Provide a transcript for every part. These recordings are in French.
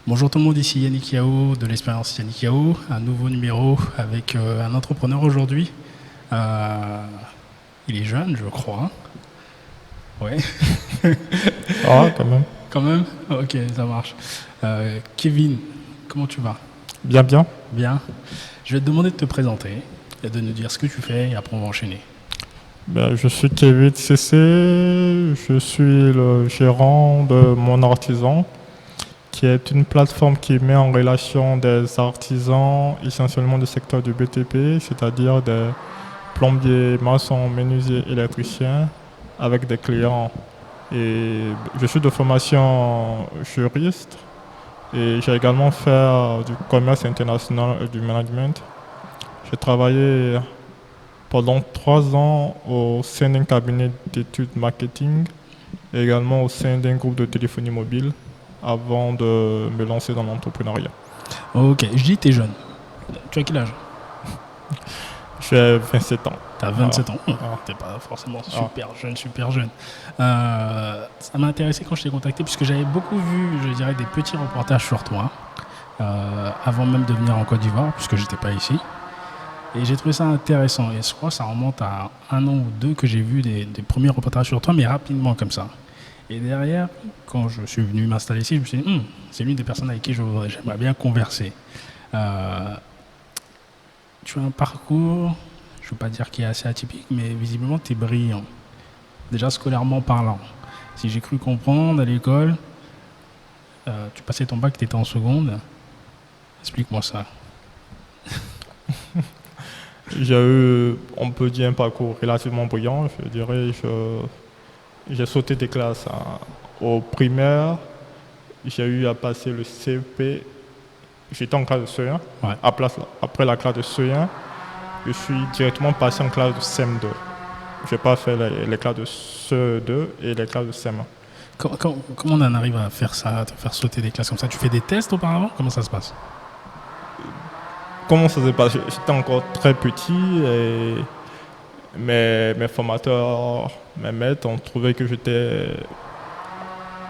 Bonjour tout le monde, ici Yannick Yao de l'expérience Yannick Yao, un nouveau numéro avec un entrepreneur aujourd'hui. Il est jeune, je crois. Ouais. Ah, quand même. Quand même. Ok, ça marche. Kevin, comment tu vas? Bien, bien. Bien. Je vais te demander de te présenter et de nous dire ce que tu fais et après on va enchaîner. Ben, je suis Kevin CC, je suis le gérant de Mon Artisan, qui est une plateforme qui met en relation des artisans essentiellement du secteur du BTP, c'est-à-dire des plombiers, maçons, menuisiers, électriciens, avec des clients. Et je suis de formation juriste et j'ai également fait du commerce international et du management. J'ai travaillé pendant 3 ans au sein d'un cabinet d'études marketing et également au sein d'un groupe de téléphonie mobile avant de me lancer dans l'entrepreneuriat. Ok, je dis t'es jeune. Tu as quel âge? J'ai 27 ans. T'as 27 ans. Ah. T'es pas forcément super jeune. Ça m'a intéressé quand je t'ai contacté puisque j'avais beaucoup vu, je dirais, des petits reportages sur toi avant même de venir en Côte d'Ivoire puisque j'étais pas ici. Et j'ai trouvé ça intéressant. Et je crois que ça remonte à 1 an ou 2 que j'ai vu des premiers reportages sur toi, mais rapidement comme ça. Et derrière, quand je suis venu m'installer ici, je me suis dit, c'est l'une des personnes avec qui j'aimerais bien converser. Tu as un parcours, je ne veux pas dire qu'il est assez atypique, mais visiblement tu es brillant. Déjà scolairement parlant. Si j'ai cru comprendre à l'école, tu passais ton bac, tu étais en seconde. Explique-moi ça. J'ai eu, on peut dire, un parcours relativement brillant. Je dirais, j'ai sauté des classes au primaire. J'ai eu à passer le CP. J'étais en classe de CE1. Ouais. Après la classe de CE1, je suis directement passé en classe de CM2. Je n'ai pas fait les classes de CE2 et les classes de CM1. Comment on en arrive à faire ça, à te faire sauter des classes comme ça? Tu fais des tests auparavant? Comment ça se passe? Comment ça s'est passé? J'étais encore très petit et mes formateurs, mes maîtres ont trouvé que j'étais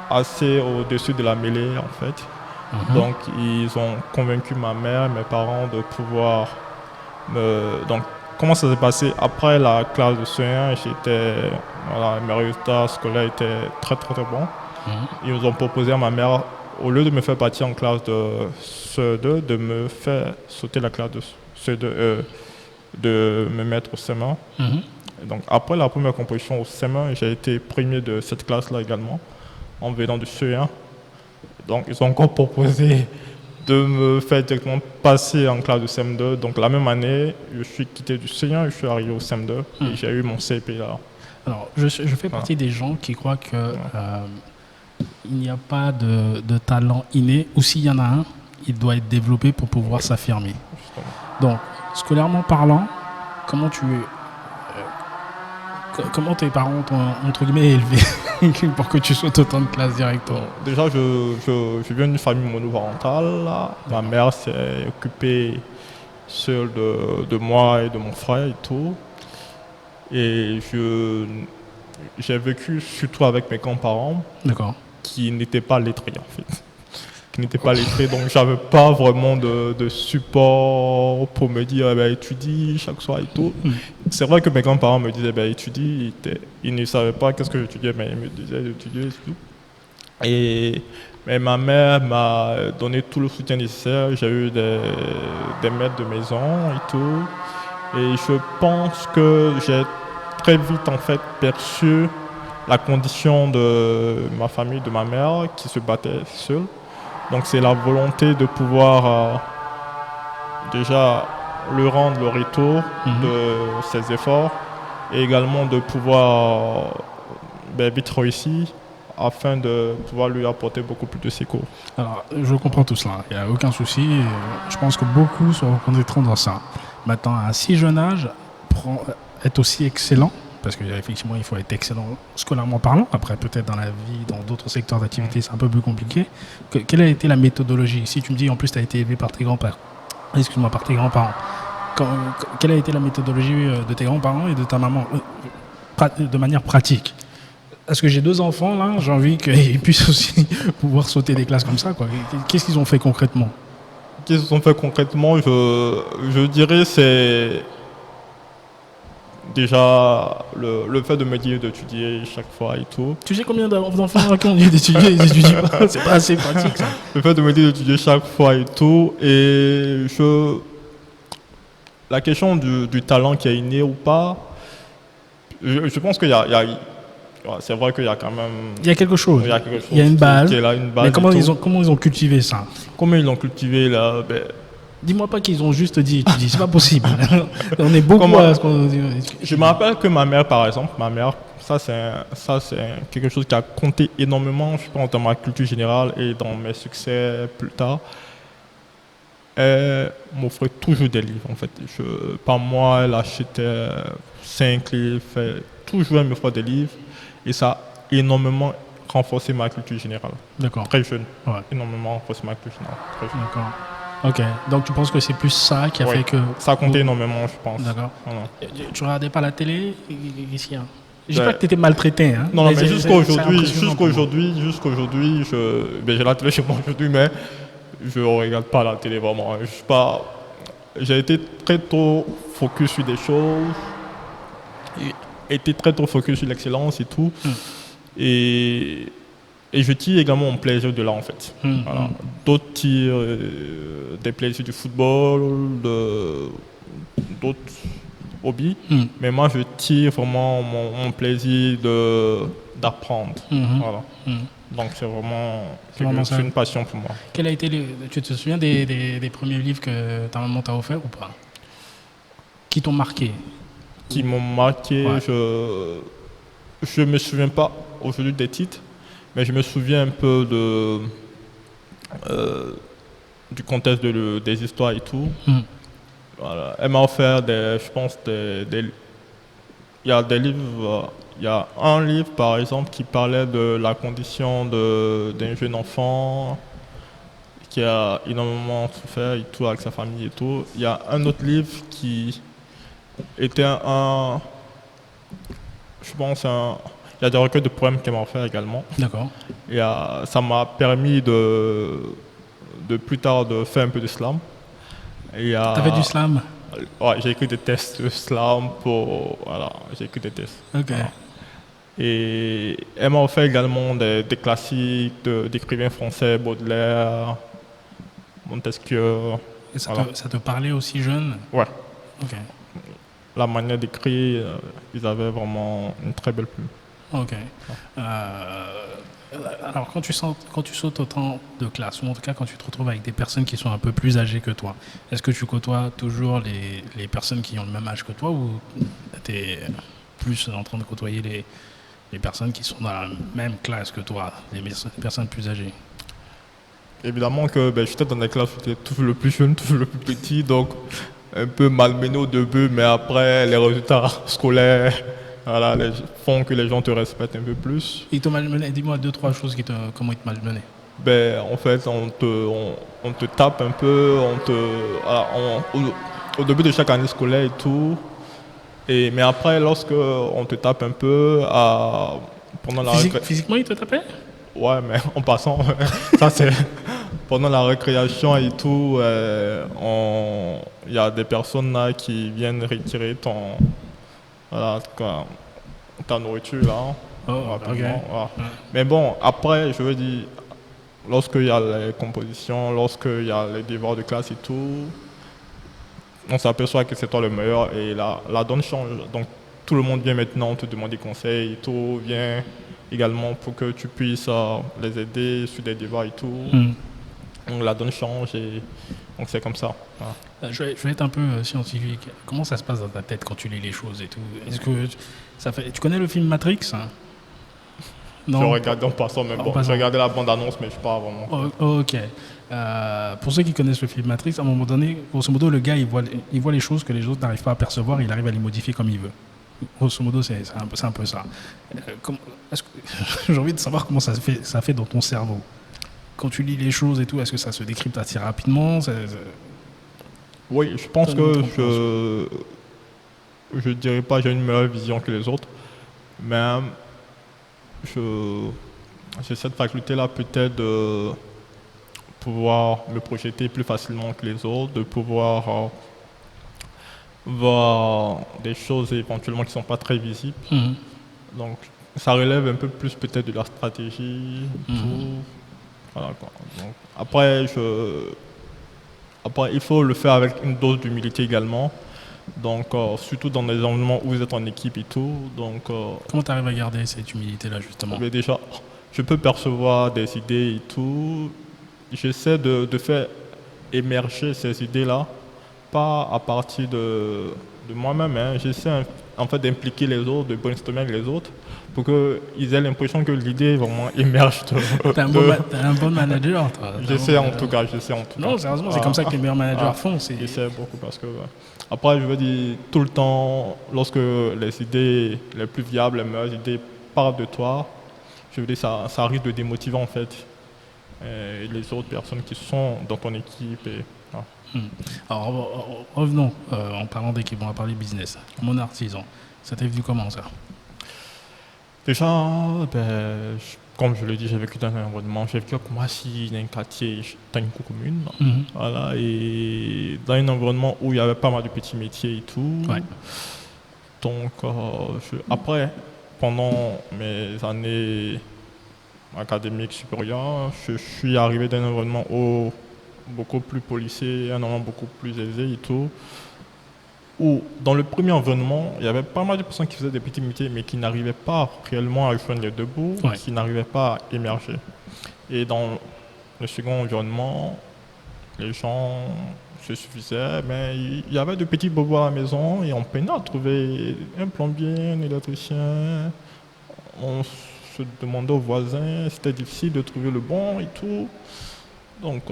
assez au-dessus de la mêlée en fait. Donc ils ont convaincu ma mère, mes parents de pouvoir me... Donc comment ça s'est passé? Après la classe de CE1, mes résultats scolaires étaient très très très bons. Ils nous ont proposé à ma mère, au lieu de me faire partir en classe de CE2, de me faire sauter la classe de CE2, de me mettre au CM1. Donc après la première composition au CM1, j'ai été premier de cette classe-là également, en venant du CE1. Donc ils ont encore proposé de me faire directement passer en classe de CM2. Donc la même année, je suis quitté du CE1 et je suis arrivé au CM2 et j'ai eu mon CP là. Alors je fais partie des gens qui croient que il n'y a pas de talent inné, ou s'il y en a un, il doit être développé pour pouvoir s'affirmer. Donc, scolairement parlant, comment tes parents t'ont, entre guillemets, élevé pour que tu sautes autant de classes directement? Déjà, je viens d'une famille monoparentale. Ma mère s'est occupée seule de moi et de mon frère et tout. Et j'ai vécu surtout avec mes grands-parents. D'accord. Qui n'étaient pas lettrés en fait. Qui n'étaient pas lettrés, donc j'avais pas vraiment de support pour me dire étudie chaque soir et tout. C'est vrai que mes grands-parents me disaient étudie, ils ne savaient pas qu'est-ce que j'étudiais, mais ils me disaient d'étudier et tout. Mais ma mère m'a donné tout le soutien nécessaire. J'ai eu des maîtres de maison et tout. Et je pense que j'ai très vite en fait perçu la condition de ma famille, de ma mère, qui se battait seule. Donc c'est la volonté de pouvoir déjà lui rendre le retour de ses efforts et également de pouvoir vite réussir afin de pouvoir lui apporter beaucoup plus de secours. Alors, je comprends tout cela, il n'y a aucun souci. Je pense que beaucoup se reconnaîtront dans ça. Maintenant, à un si jeune âge, être aussi excellent, parce qu'effectivement, il faut être excellent scolairement parlant. Après, peut-être dans la vie, dans d'autres secteurs d'activité, c'est un peu plus compliqué. Quelle a été la méthodologie? Si tu me dis, en plus, tu as été élevé par tes grands-pères, par tes grands-parents. Quelle a été la méthodologie de tes grands-parents et de ta maman, de manière pratique? Parce que j'ai 2 enfants là, j'ai envie qu'ils puissent aussi pouvoir sauter des classes comme ça, quoi. Qu'est-ce qu'ils ont fait concrètement? Qu'est-ce qu'ils ont fait concrètement? Je dirais c'est déjà le fait de me dire d'étudier chaque fois et tout. Tu sais combien d'enfants qui ont dit d'étudier, ils étudient pas? C'est pas assez pratique ça. Le fait de me dire d'étudier chaque fois et tout. Et la question du talent qui est inné ou pas, je pense qu'il y a, ouais, c'est vrai qu'il y a quand même. Il y a quelque chose. Il y a quelque chose Il y a une base. qui est là, une base Mais et comment tout. comment ils ont cultivé ça? Comment ils l'ont cultivé là? Dis-moi pas qu'ils ont juste dit étudier, c'est pas possible. On est beaucoup Comment- à ce qu'on dit. Je me rappelle que ma mère, par exemple, ça c'est quelque chose qui a compté énormément, je pense, dans ma culture générale et dans mes succès plus tard. Elle m'offrait toujours des livres, en fait. Par mois, elle achetait 5 livres, toujours elle m'offrait des livres. Et ça a énormément renforcé ma culture générale. D'accord. Très jeune. Ouais. Énormément renforcé ma culture générale. Très jeune. D'accord. Ok. Donc tu penses que c'est plus ça qui a Ouais. fait que. Ça a compté énormément, je pense. D'accord. Voilà. Tu regardais pas la télé? Qu'est-ce qu'il y a? Je dis Ben, pas que tu étais maltraité, hein. Non, mais c'est jusqu'aujourd'hui, impressionnant pour moi. j'ai la télé chez moi aujourd'hui, mais je regarde pas la télé vraiment. J'ai été très tôt focus sur des choses, été très tôt focus sur l'excellence et tout, et, et je tire également mon plaisir de là en fait. Voilà. D'autres tirent des plaisirs du football, d'autres hobbies, mais moi je tire vraiment mon plaisir d'apprendre. Voilà. Donc c'est vraiment ça. une passion pour moi. Quel a été tu te souviens des premiers livres que ta maman t'a offert ou pas? Qui t'ont marqué? Qui m'ont marqué, Ouais. je me souviens pas aujourd'hui des titres, mais je me souviens un peu du contexte des histoires et tout. Voilà. Elle m'a offert je pense, il y a des livres, il y a un livre par exemple qui parlait de la condition d'un jeune enfant qui a énormément souffert et tout avec sa famille et tout. Il y a un autre livre qui était je pense, il y a des recueils de poèmes qu'elle m'a offert également. D'accord. Et ça m'a permis de plus tard de faire un peu de slam. T'as fait du slam? Ouais, j'ai écrit des tests de slam voilà, j'ai écrit des tests. Ok. Voilà. Et elle m'a offert également des classiques d'écrivains français, Baudelaire, Montesquieu. Et ça, Voilà. ça te parlait aussi jeune? Ouais. Ok. La manière d'écrire, ils avaient vraiment une très belle plume. Ok. Alors, quand tu sautes autant de classes, ou en tout cas quand tu te retrouves avec des personnes qui sont un peu plus âgées que toi, est-ce que tu côtoies toujours les personnes qui ont le même âge que toi ou tu es plus en train de côtoyer les personnes qui sont dans la même classe que toi, les personnes plus âgées? Évidemment que j'étais dans des classes où j'étais toujours le plus jeune, toujours le plus petit, donc un peu malmené au début, mais après les résultats scolaires voilà, font que les gens te respectent un peu plus. Ils t'ont malmené? Dis-moi 2-3 choses comment ils te malmenaient. En fait, on te tape un peu, voilà, au début de chaque année scolaire et tout. Mais après, lorsque on te tape un peu, pendant la Physiquement, ils te tapaient? Ouais, mais en passant, ça c'est pendant la récréation et tout, il y a des personnes là qui viennent retirer voilà, ta nourriture là. Oh, Rapidement, ok. voilà. Ouais. Mais bon, après, je veux dire, lorsqu'il y a les compositions, lorsqu'il y a les devoirs de classe et tout, on s'aperçoit que c'est toi le meilleur et la donne change. Donc tout le monde vient maintenant te demander conseils et tout, vient également pour que tu puisses les aider sur des débats et tout. Donc la donne change et donc c'est comme ça. Voilà. Je vais être un peu scientifique. Comment ça se passe dans ta tête quand tu lis les choses et tout? Est-ce que tu connais le film Matrix, hein? Je regardais en passant, mais bon, je regardais la bande-annonce, mais je ne sais pas vraiment. Ok. Pour ceux qui connaissent le film Matrix, à un moment donné, grosso modo, le gars, il voit les choses que les autres n'arrivent pas à percevoir, il arrive à les modifier comme il veut. Grosso modo, c'est un peu ça. J'ai envie de savoir comment ça fait dans ton cerveau. Quand tu lis les choses et tout, est-ce que ça se décrypte assez rapidement? Oui, je pense que je dirais pas j'ai une meilleure vision que les autres, mais j'ai cette faculté-là peut-être de pouvoir me projeter plus facilement que les autres, de pouvoir voir des choses éventuellement qui ne sont pas très visibles. Donc, ça relève un peu plus peut-être de la stratégie, tout. Voilà, quoi. Donc, après, il faut le faire avec une dose d'humilité également. Donc, surtout dans des environnements où vous êtes en équipe et tout. Donc, comment tu arrives à garder cette humilité-là, justement? mais déjà, je peux percevoir des idées et tout. J'essaie de faire émerger ces idées-là, pas à partir de moi-même. Hein. J'essaie en fait d'impliquer les autres, de brainstormer avec les autres, pour qu'ils aient l'impression que l'idée vraiment émerge. T'es un bon manager, toi. J'essaie en tout cas. Non, sérieusement, c'est comme ça que les meilleurs managers font. J'essaie beaucoup parce que... Après, je veux dire, tout le temps, lorsque les idées les plus viables, les meilleures idées partent de toi, je veux dire, ça risque de démotiver en fait les autres personnes qui sont dans ton équipe. Alors, revenons, en parlant d'équipe, on va parler business. Mon artisan, ça t'est venu comment ça? Déjà, comme je l'ai dit, j'ai vécu dans un environnement, j'ai vécu comme si dans un quartier, dans une commune, voilà, et dans un environnement où il y avait pas mal de petits métiers et tout. Ouais. Donc, après, pendant mes années académiques supérieures, je suis arrivé dans un environnement beaucoup plus policé, un environnement beaucoup plus aisé et tout. Où, dans le premier environnement, il y avait pas mal de personnes qui faisaient des petits métiers, mais qui n'arrivaient pas réellement à joindre les deux bouts, qui n'arrivaient pas à émerger. Et dans le second environnement, les gens se suffisaient, mais il y avait de petits bobos à la maison et on peinait à trouver un plombier, un électricien. On se demandait aux voisins, c'était difficile de trouver le bon et tout. Donc,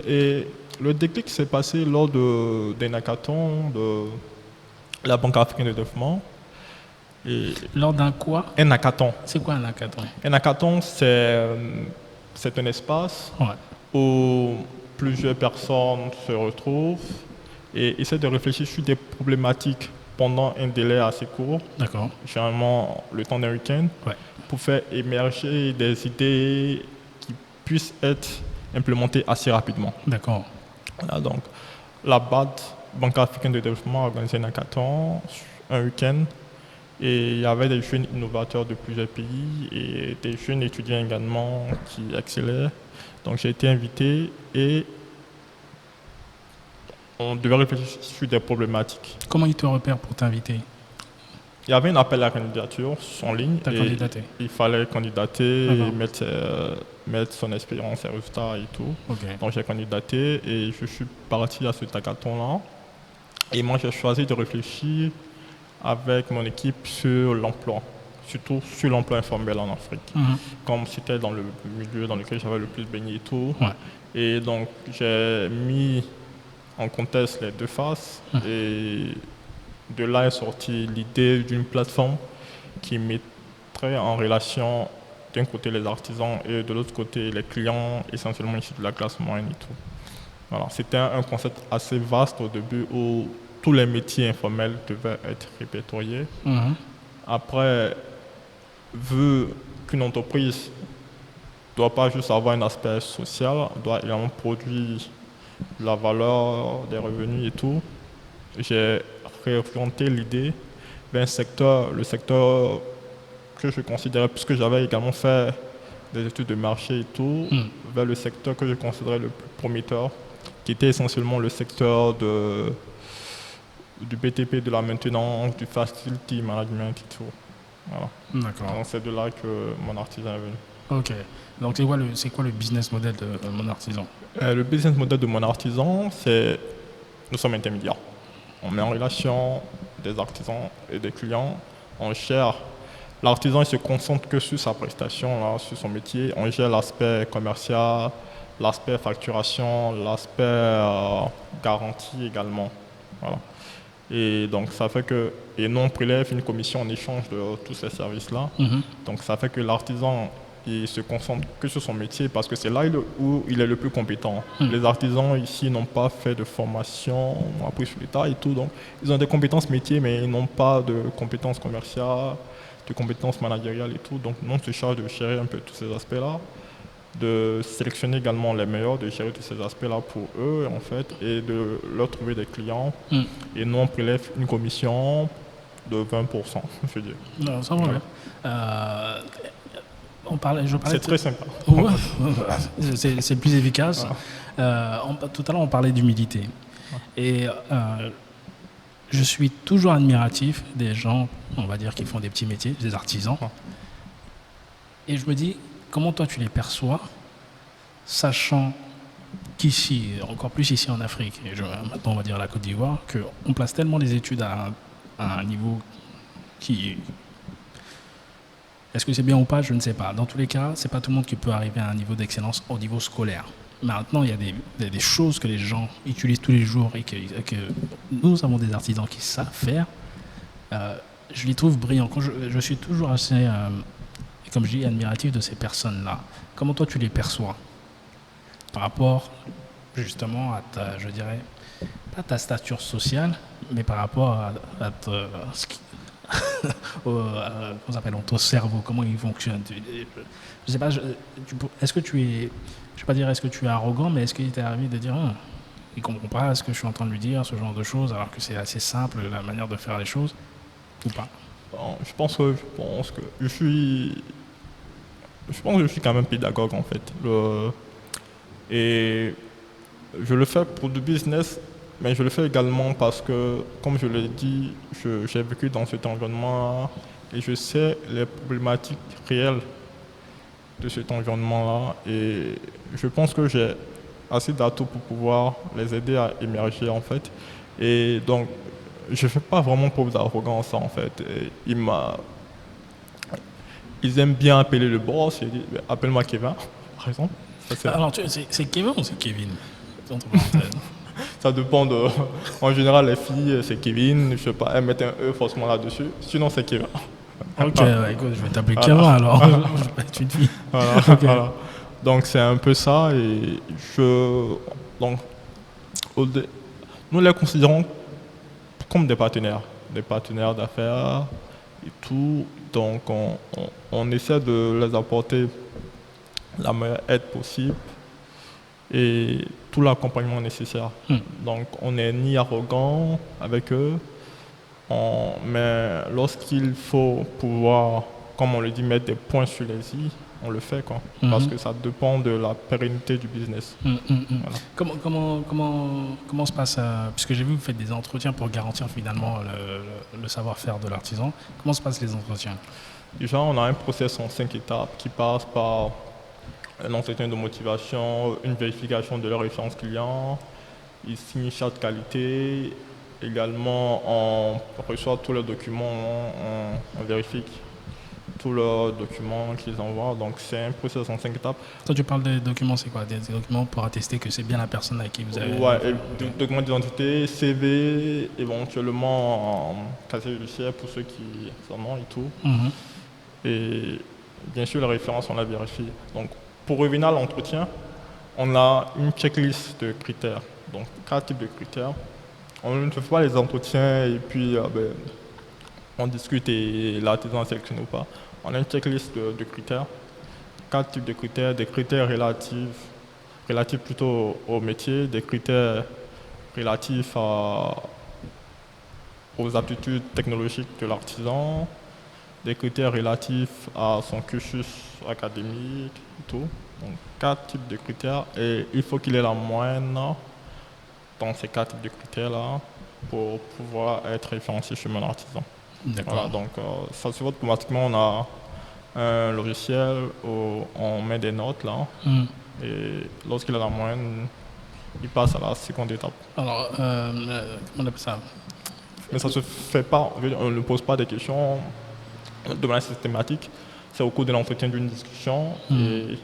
et le déclic s'est passé lors d'un hackathon de la Banque africaine de développement. Lors d'un quoi? Un hackathon. C'est quoi un hackathon? Un hackathon, c'est un espace où plusieurs personnes se retrouvent et essaient de réfléchir sur des problématiques pendant un délai assez court. D'accord. Généralement, le temps d'un week-end, pour faire émerger des idées qui puissent être implémentées assez rapidement. D'accord. Voilà, donc, la BAD, Banque africaine de développement, a organisé un hackathon, un week-end, et il y avait des jeunes innovateurs de plusieurs pays et des jeunes étudiants également qui excellaient. Donc, j'ai été invité et on devait réfléchir sur des problématiques. Comment ils te repèrent pour t'inviter? Il y avait un appel à la candidature en ligne. T'as candidaté? Il fallait candidater, et mettre son expérience, ses résultats et tout. Okay. Donc j'ai candidaté et je suis parti à ce hackathon-là. Et moi j'ai choisi de réfléchir avec mon équipe sur l'emploi, surtout sur l'emploi informel en Afrique. Comme c'était dans le milieu dans lequel j'avais le plus baigné et tout. Et donc j'ai mis en contexte les deux faces et de là est sortie l'idée d'une plateforme qui mettrait en relation d'un côté les artisans et de l'autre côté les clients, essentiellement issus de la classe moyenne et tout. Voilà, c'était un concept assez vaste au début où tous les métiers informels devaient être répertoriés. Après, vu qu'une entreprise ne doit pas juste avoir un aspect social, doit également produire de la valeur, des revenus et tout, j'ai réorienté l'idée vers le secteur que je considérais, puisque j'avais également fait des études de marché et tout, vers le secteur que je considérais le plus prometteur, qui était essentiellement le secteur du BTP, de la maintenance, du facility management et tout. Voilà. D'accord. Donc c'est de là que mon artisan est venu. Ok. Donc c'est quoi le business model de mon artisan? Le business model de mon artisan, c'est nous sommes intermédiaires. On met en relation des artisans et des clients. On gère. L'artisan il se concentre que sur sa prestation, là, sur son métier. On gère l'aspect commercial, l'aspect facturation, l'aspect garantie également. Voilà. Et donc ça fait que, et nous on prélève une commission en échange de tous ces services-là. Donc ça fait que l'artisan il se concentre que sur son métier parce que c'est là où il est le plus compétent. Les artisans ici n'ont pas fait de formation, appris sur l'État et tout, donc ils ont des compétences métiers mais ils n'ont pas de compétences commerciales. de compétences managériales et tout. Donc, nous, on se charge de gérer un peu tous ces aspects-là, de sélectionner également les meilleurs, de gérer tous ces aspects-là pour eux, en fait, et de leur trouver des clients. Et nous, on prélève une commission de 20%, je veux dire. Non, sans problème. Je parlais C'est très sympa. Ouais, c'est plus efficace. Tout à l'heure, on parlait d'humilité. Et je suis toujours admiratif des gens, on va dire, qui font des petits métiers, des artisans. Et je me dis, comment toi tu les perçois, sachant qu'ici, encore plus ici en Afrique, et maintenant on va dire à la Côte d'Ivoire, qu'on place tellement les études à un niveau qui... Est-ce que c'est bien ou pas? Je ne sais pas. Dans tous les cas, c'est pas tout le monde qui peut arriver à un niveau d'excellence au niveau scolaire. Maintenant, il y a des choses que les gens utilisent tous les jours et que nous avons des artisans qui savent faire. Je les trouve brillants. Je suis toujours assez, comme je dis, admiratif de ces personnes-là. Comment toi, tu les perçois par rapport, justement, à ta, je dirais, pas ta stature sociale, mais par rapport à ce qui... comment s'appelle, ton cerveau, comment il fonctionne. Je sais pas, est-ce que tu es, je vais pas dire est-ce que tu es arrogant, mais est-ce qu'il t'est arrivé de dire il comprend pas ce que je suis en train de lui dire, ce genre de choses, alors que c'est assez simple la manière de faire les choses, ou pas? Bon, je pense que je suis quand même pédagogue en fait. Et je le fais pour du business, mais je le fais également parce que, comme je l'ai dit, j'ai vécu dans cet environnement-là et je sais les problématiques réelles de cet environnement-là. Et je pense que j'ai assez d'atouts pour pouvoir les aider à émerger en fait. Et donc, je ne fais pas vraiment preuve d'arrogance en fait. Et ils aiment bien appeler le boss. J'ai dit, appelle-moi Kevin, par exemple. Alors, c'est Kevin ou c'est Kevin? Ça dépend de... En général, les filles, c'est Kevin. Je sais pas, elles mettent un E forcément là-dessus. Sinon, c'est Kevin. Ok, écoute, je vais t'appeler Kevin alors. Je vais être une fille. Voilà. Donc, c'est un peu ça. Et donc, nous les considérons comme des partenaires d'affaires et tout. Donc, on essaie de les apporter la meilleure aide possible et tout l'accompagnement nécessaire. Donc, on n'est ni arrogant avec eux, mais lorsqu'il faut pouvoir, comme on le dit, mettre des points sur les i, on le fait, quoi, parce que ça dépend de la pérennité du business. Voilà. Comment se passe, puisque j'ai vu que vous faites des entretiens pour garantir finalement le savoir-faire de l'artisan, comment se passent les entretiens? Déjà, on a un process en 5 étapes qui passe par un entretien de motivation, une vérification de leur référence client, ils signent une charte qualité. Également, on reçoit tous les documents, on vérifie tous leurs documents qu'ils envoient. Donc, c'est un processus en 5 étapes. Quand tu parles des documents, c'est quoi? Des documents pour attester que c'est bien la personne avec qui vous avez... Ouais, documents d'identité, CV, éventuellement casier judiciaire pour ceux qui en ont et tout. Et bien sûr, la référence, on la vérifie. Donc, pour revenir à l'entretien, on a une checklist de critères. Donc, 4 types de critères. On ne fait pas les entretiens et puis on discute et l'artisan sélectionne ou pas. On a une checklist de critères. 4 types de critères. Des critères relatifs plutôt au métier, des critères relatifs aux aptitudes technologiques de l'artisan, des critères relatifs à son cursus académique et tout. Donc 4 types de critères et il faut qu'il ait la moyenne dans ces 4 types de critères-là pour pouvoir être référencé chez mon artisan. Voilà, donc ça se voit automatiquement, on a un logiciel où on met des notes là et lorsqu'il a la moyenne, il passe à la seconde étape. Alors, comment on appelle ça? Mais ça se fait pas, on ne pose pas des questions de manière systématique, c'est au cours de l'entretien d'une discussion. Et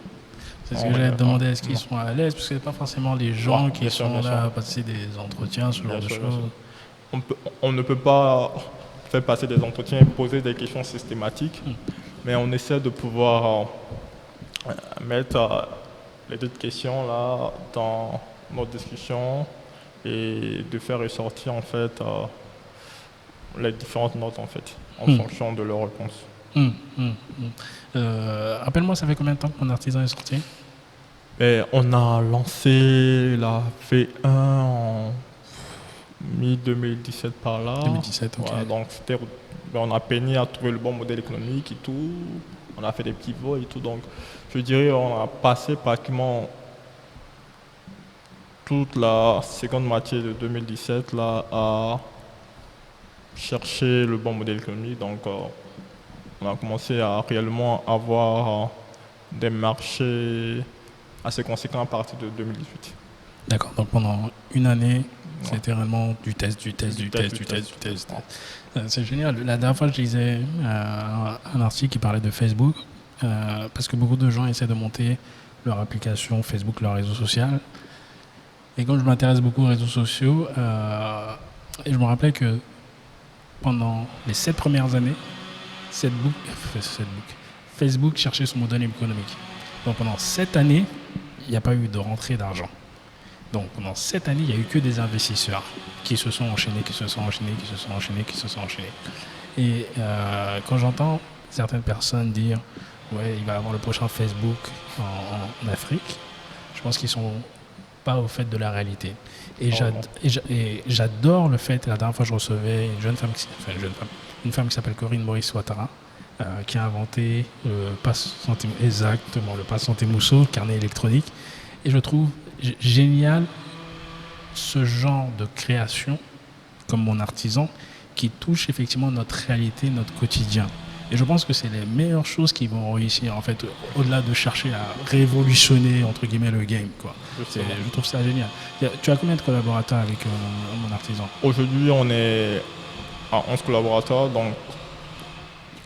c'est ce que j'allais te demander, est-ce qu'ils sont à l'aise? Parce que ce n'est pas forcément les gens qui sont là à passer des entretiens, ce genre de choses. On ne peut pas faire passer des entretiens et poser des questions systématiques, mais on essaie de pouvoir mettre les petites questions là dans notre discussion et de faire ressortir en fait les différentes notes en fait en fonction de leurs réponses. Rappelle-moi, ça fait combien de temps que mon artisan est sorti? Et on a lancé la V1 en mi-2017 par là. 2017, ok. Ouais, donc on a peiné à trouver le bon modèle économique et tout. On a fait des petits vols et tout. Donc je dirais on a passé pratiquement toute la seconde moitié de 2017 là, à chercher le bon modèle économique. Donc on a commencé à réellement avoir des marchés assez conséquents à partir de 2018. D'accord, donc pendant une année, Ouais. c'était vraiment du test. C'est génial. La dernière fois, je lisais un article qui parlait de Facebook, parce que beaucoup de gens essaient de monter leur application Facebook, leur réseau social. Et comme je m'intéresse beaucoup aux réseaux sociaux, et je me rappelais que pendant les 7 premières années, Facebook cherchait son modèle économique. Donc pendant 7 années, il n'y a pas eu de rentrée d'argent. Donc pendant 7 années, il n'y a eu que des investisseurs qui se sont enchaînés. Et quand j'entends certaines personnes dire ouais, il va y avoir le prochain Facebook en Afrique, je pense qu'ils sont pas au fait de la réalité. Et j'adore le fait, la dernière fois je recevais une femme qui s'appelle Corinne Maurice Ouattara, qui a inventé le pass santé Mousseau, le carnet électronique. Et je trouve génial ce genre de création, comme mon artisan, qui touche effectivement notre réalité, notre quotidien. Et je pense que c'est les meilleures choses qui vont réussir, en fait, au-delà de chercher à révolutionner, entre guillemets, le game, quoi. Je trouve ça génial. Tu as combien de collaborateurs avec mon artisan? Aujourd'hui, on est à 11 collaborateurs, donc...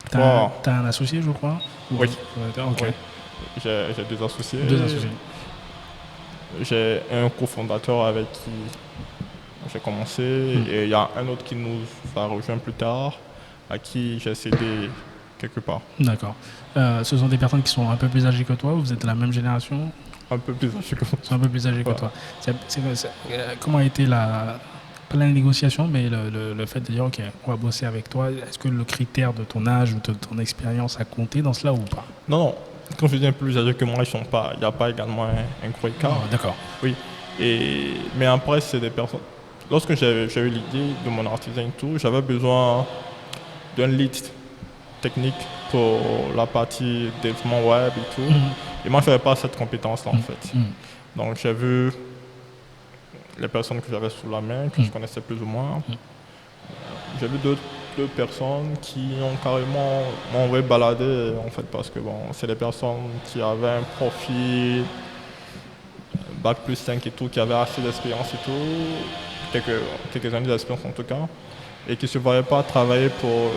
T'as un associé, je crois? Oui. Ok. Oui. J'ai 2 associés. 2 associés. J'ai un cofondateur avec qui j'ai commencé et il y a un autre qui nous a rejoint plus tard, à qui j'ai cédé quelque part. D'accord. Ce sont des personnes qui sont un peu plus âgées que toi ou vous êtes de la même génération? Un peu plus âgé que moi. Ils sont un peu plus âgés que toi. Comment a été pas la négociation, mais le fait de dire ok, on va bosser avec toi. Est-ce que le critère de ton âge ou de ton expérience a compté dans cela ou pas? Non. Quand je dis un peu plus âgé que moi, il n'y a pas également un gros écart. Oh, d'accord. Oui. Mais après, c'est des personnes. Lorsque j'ai eu l'idée de mon artisan et tout, j'avais besoin d'un lead technique pour la partie développement web et tout. Et moi, je n'avais pas cette compétence-là, en fait. Donc, j'ai vu les personnes que j'avais sous la main, que je connaissais plus ou moins. J'ai vu deux personnes qui ont carrément m'envoyé balader, en fait, parce que bon, c'est des personnes qui avaient un profil bac plus 5 et tout, qui avaient assez d'expérience et tout, quelques années d'expérience en tout cas, et qui ne se voyaient pas travailler pour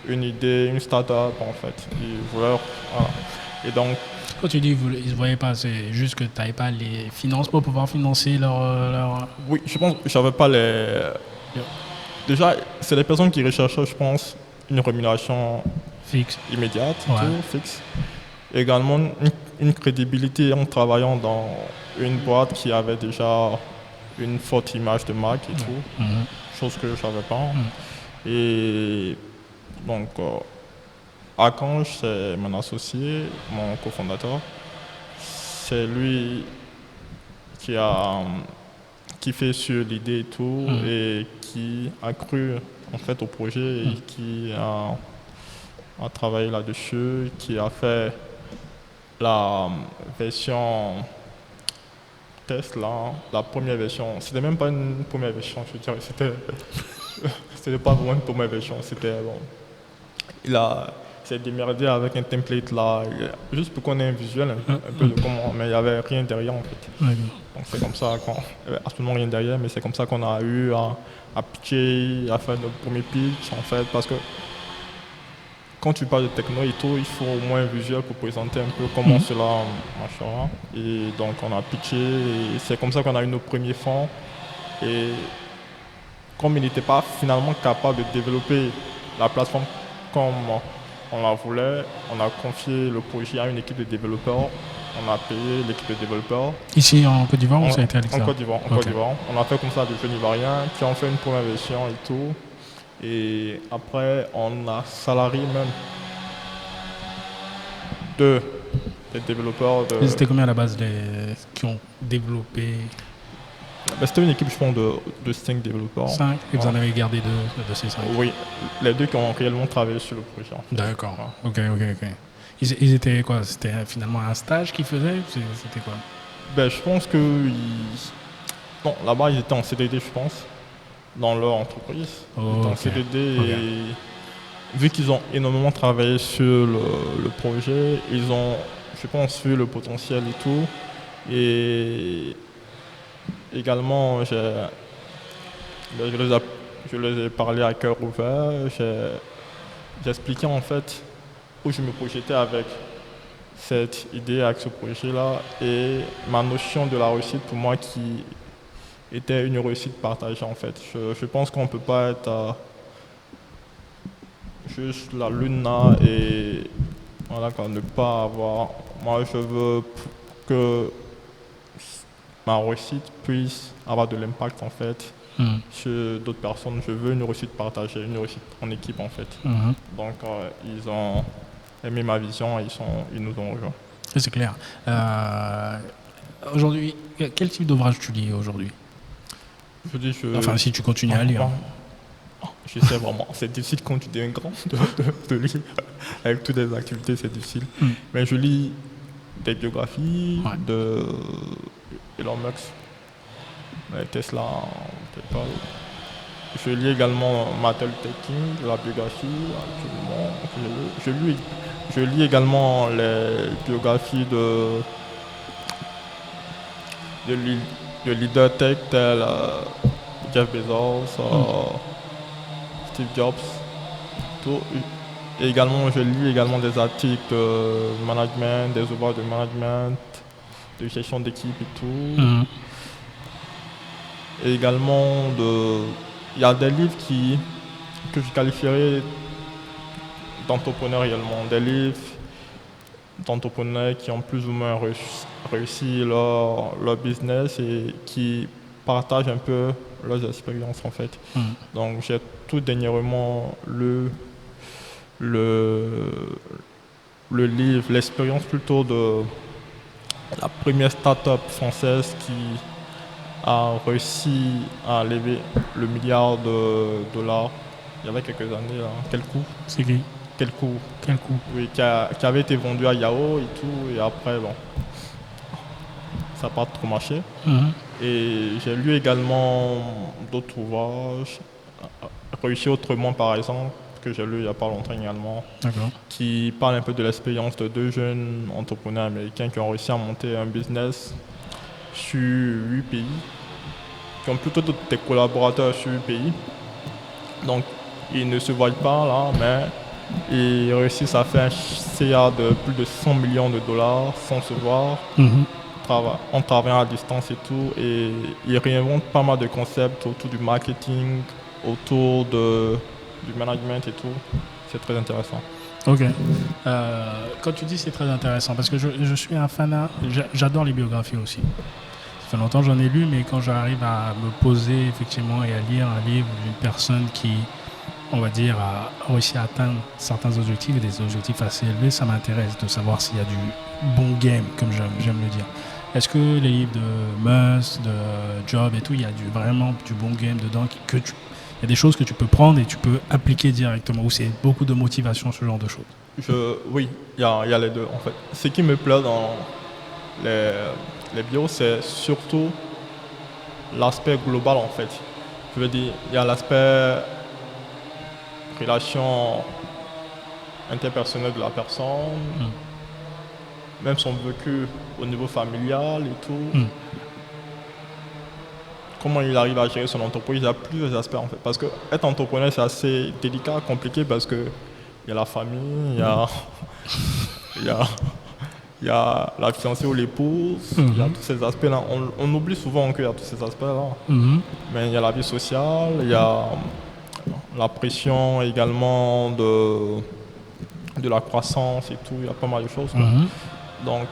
une idée, une start-up, en fait. Ils voulaient, voilà. Et donc, quand tu dis qu'ils ne se voyaient pas, c'est juste que tu n'avais pas les finances pour pouvoir financer leur... Oui, je pense que je n'avais pas les... Déjà, c'est les personnes qui recherchaient, je pense, une rémunération fixe, immédiate, fixe. Également, une crédibilité en travaillant dans une boîte qui avait déjà une forte image de marque et tout, chose que je n'avais pas. Et donc, Archange, c'est mon associé, mon cofondateur. C'est lui qui fait sur l'idée et tout, et qui a cru en fait au projet et qui a travaillé là-dessus, qui a fait la version test là, la première version. C'était même pas une première version, je veux dire, c'était pas vraiment une première version, c'était bon. Il s'est démerdé avec un template là, juste pour qu'on ait un visuel un peu de comment, mais il n'y avait rien derrière en fait. Donc c'est comme ça il n'y avait absolument rien derrière, mais c'est comme ça qu'on a eu à pitcher, à faire notre premier pitch en fait, parce que quand tu parles de techno et tout, il faut au moins un visuel pour présenter un peu comment cela marchera. Et donc on a pitché et c'est comme ça qu'on a eu nos premiers fonds. Et comme il n'était pas finalement capable de développer la plateforme comme on la voulait, on a confié le projet à une équipe de développeurs. On a payé l'équipe de développeurs. Ici en Côte d'Ivoire ou ça a été à l'extérieur? En Côte d'Ivoire. On a fait comme ça des jeunes Ivoiriens qui ont fait une première version et tout. Et après, on a salarié même deux des développeurs. Ils étaient combien à la base qui ont développé? C'était une équipe, je pense, de 5 développeurs. 5. Et vous en avez gardé deux de ces 5? Oui, les deux qui ont réellement travaillé sur le projet. En fait. D'accord. Ouais. Ok. Ils étaient quoi? C'était finalement un stage qu'ils faisaient? C'était quoi? Je pense que... Non, là-bas, ils étaient en CDD, je pense, dans leur entreprise. Ils étaient en CDD et vu qu'ils ont énormément travaillé sur le projet, ils ont, je pense, vu le potentiel et tout. Et également, je les ai parlé à cœur ouvert. J'ai expliqué en fait où je me projetais avec cette idée, avec ce projet-là, et ma notion de la réussite pour moi qui était une réussite partagée en fait. Je pense qu'on ne peut pas être juste la lune là et voilà, quoi, ne pas avoir. Moi, je veux que ma réussite puisse avoir de l'impact en fait sur d'autres personnes. Je veux une réussite partagée, une réussite en équipe en fait. Donc ils ont aimé ma vision et ils nous ont rejoints. C'est clair. Aujourd'hui, quel type d'ouvrage tu lis aujourd'hui? Enfin, si tu continues à lire. Je sais vraiment, c'est difficile quand tu deviens grand de lire. Avec toutes les activités, c'est difficile. Mais je lis des biographies de Elon Musk, Tesla, PayPal. Je lis également Martin Luther King, la biographie actuellement. Je lis également les biographies de leaders tech tels Jeff Bezos, Steve Jobs. Tout. Et également, je lis également des articles de management, des ouvrages de management, de gestion d'équipe et tout. Et également, il y a des livres que je qualifierais d'entrepreneurs réellement. Des livres d'entrepreneurs qui ont plus ou moins réussi leur business et qui partagent un peu leurs expériences en fait. Donc j'ai tout dernièrement lu le livre, l'expérience plutôt de la première start-up française qui a réussi à lever le milliard de dollars il y avait quelques années. Là. Quel coup? C'est qui? Quel coup? Oui, qui avait été vendu à Yahoo et tout, et après, bon, ça n'a pas trop marché. Et j'ai lu également d'autres ouvrages, Réussir autrement par exemple, que j'ai lu il n'y a pas longtemps également, qui parle un peu de l'expérience de deux jeunes entrepreneurs américains qui ont réussi à monter un business sur 8 pays, qui ont plutôt des collaborateurs sur 8 pays. Donc, ils ne se voient pas là, mais ils réussissent à faire un CA de plus de 100 millions de dollars sans se voir, en travaillant à distance et tout. Et ils réinventent pas mal de concepts autour du marketing, autour du management et tout. C'est très intéressant. Ok. Quand tu dis c'est très intéressant, parce que je suis un fanat, j'adore les biographies aussi. Ça fait longtemps que j'en ai lu, mais quand j'arrive à me poser effectivement et à lire un livre d'une personne qui, on va dire, a réussi à atteindre certains objectifs et des objectifs assez élevés, ça m'intéresse de savoir s'il y a du bon game, comme j'aime le dire. Est-ce que les livres de Musk, de Job et tout, il y a vraiment du bon game dedans, il y a des choses que tu peux prendre et tu peux appliquer directement, ou c'est beaucoup de motivation, ce genre de choses? Oui, il y a les deux en fait. Ce qui me plaît dans les bios, c'est surtout l'aspect global en fait. Je veux dire, il y a l'aspect relation interpersonnelle de la personne, même son vécu au niveau familial et tout. Comment il arrive à gérer son entreprise, il y a plusieurs aspects en fait. Parce que être entrepreneur, c'est assez délicat, compliqué parce que il y a la famille, il y a la fiancée ou l'épouse, il y a tous ces aspects-là. On oublie souvent qu'il y a tous ces aspects-là. Mais il y a la vie sociale, il y a la pression également de la croissance et tout, il y a pas mal de choses. Donc,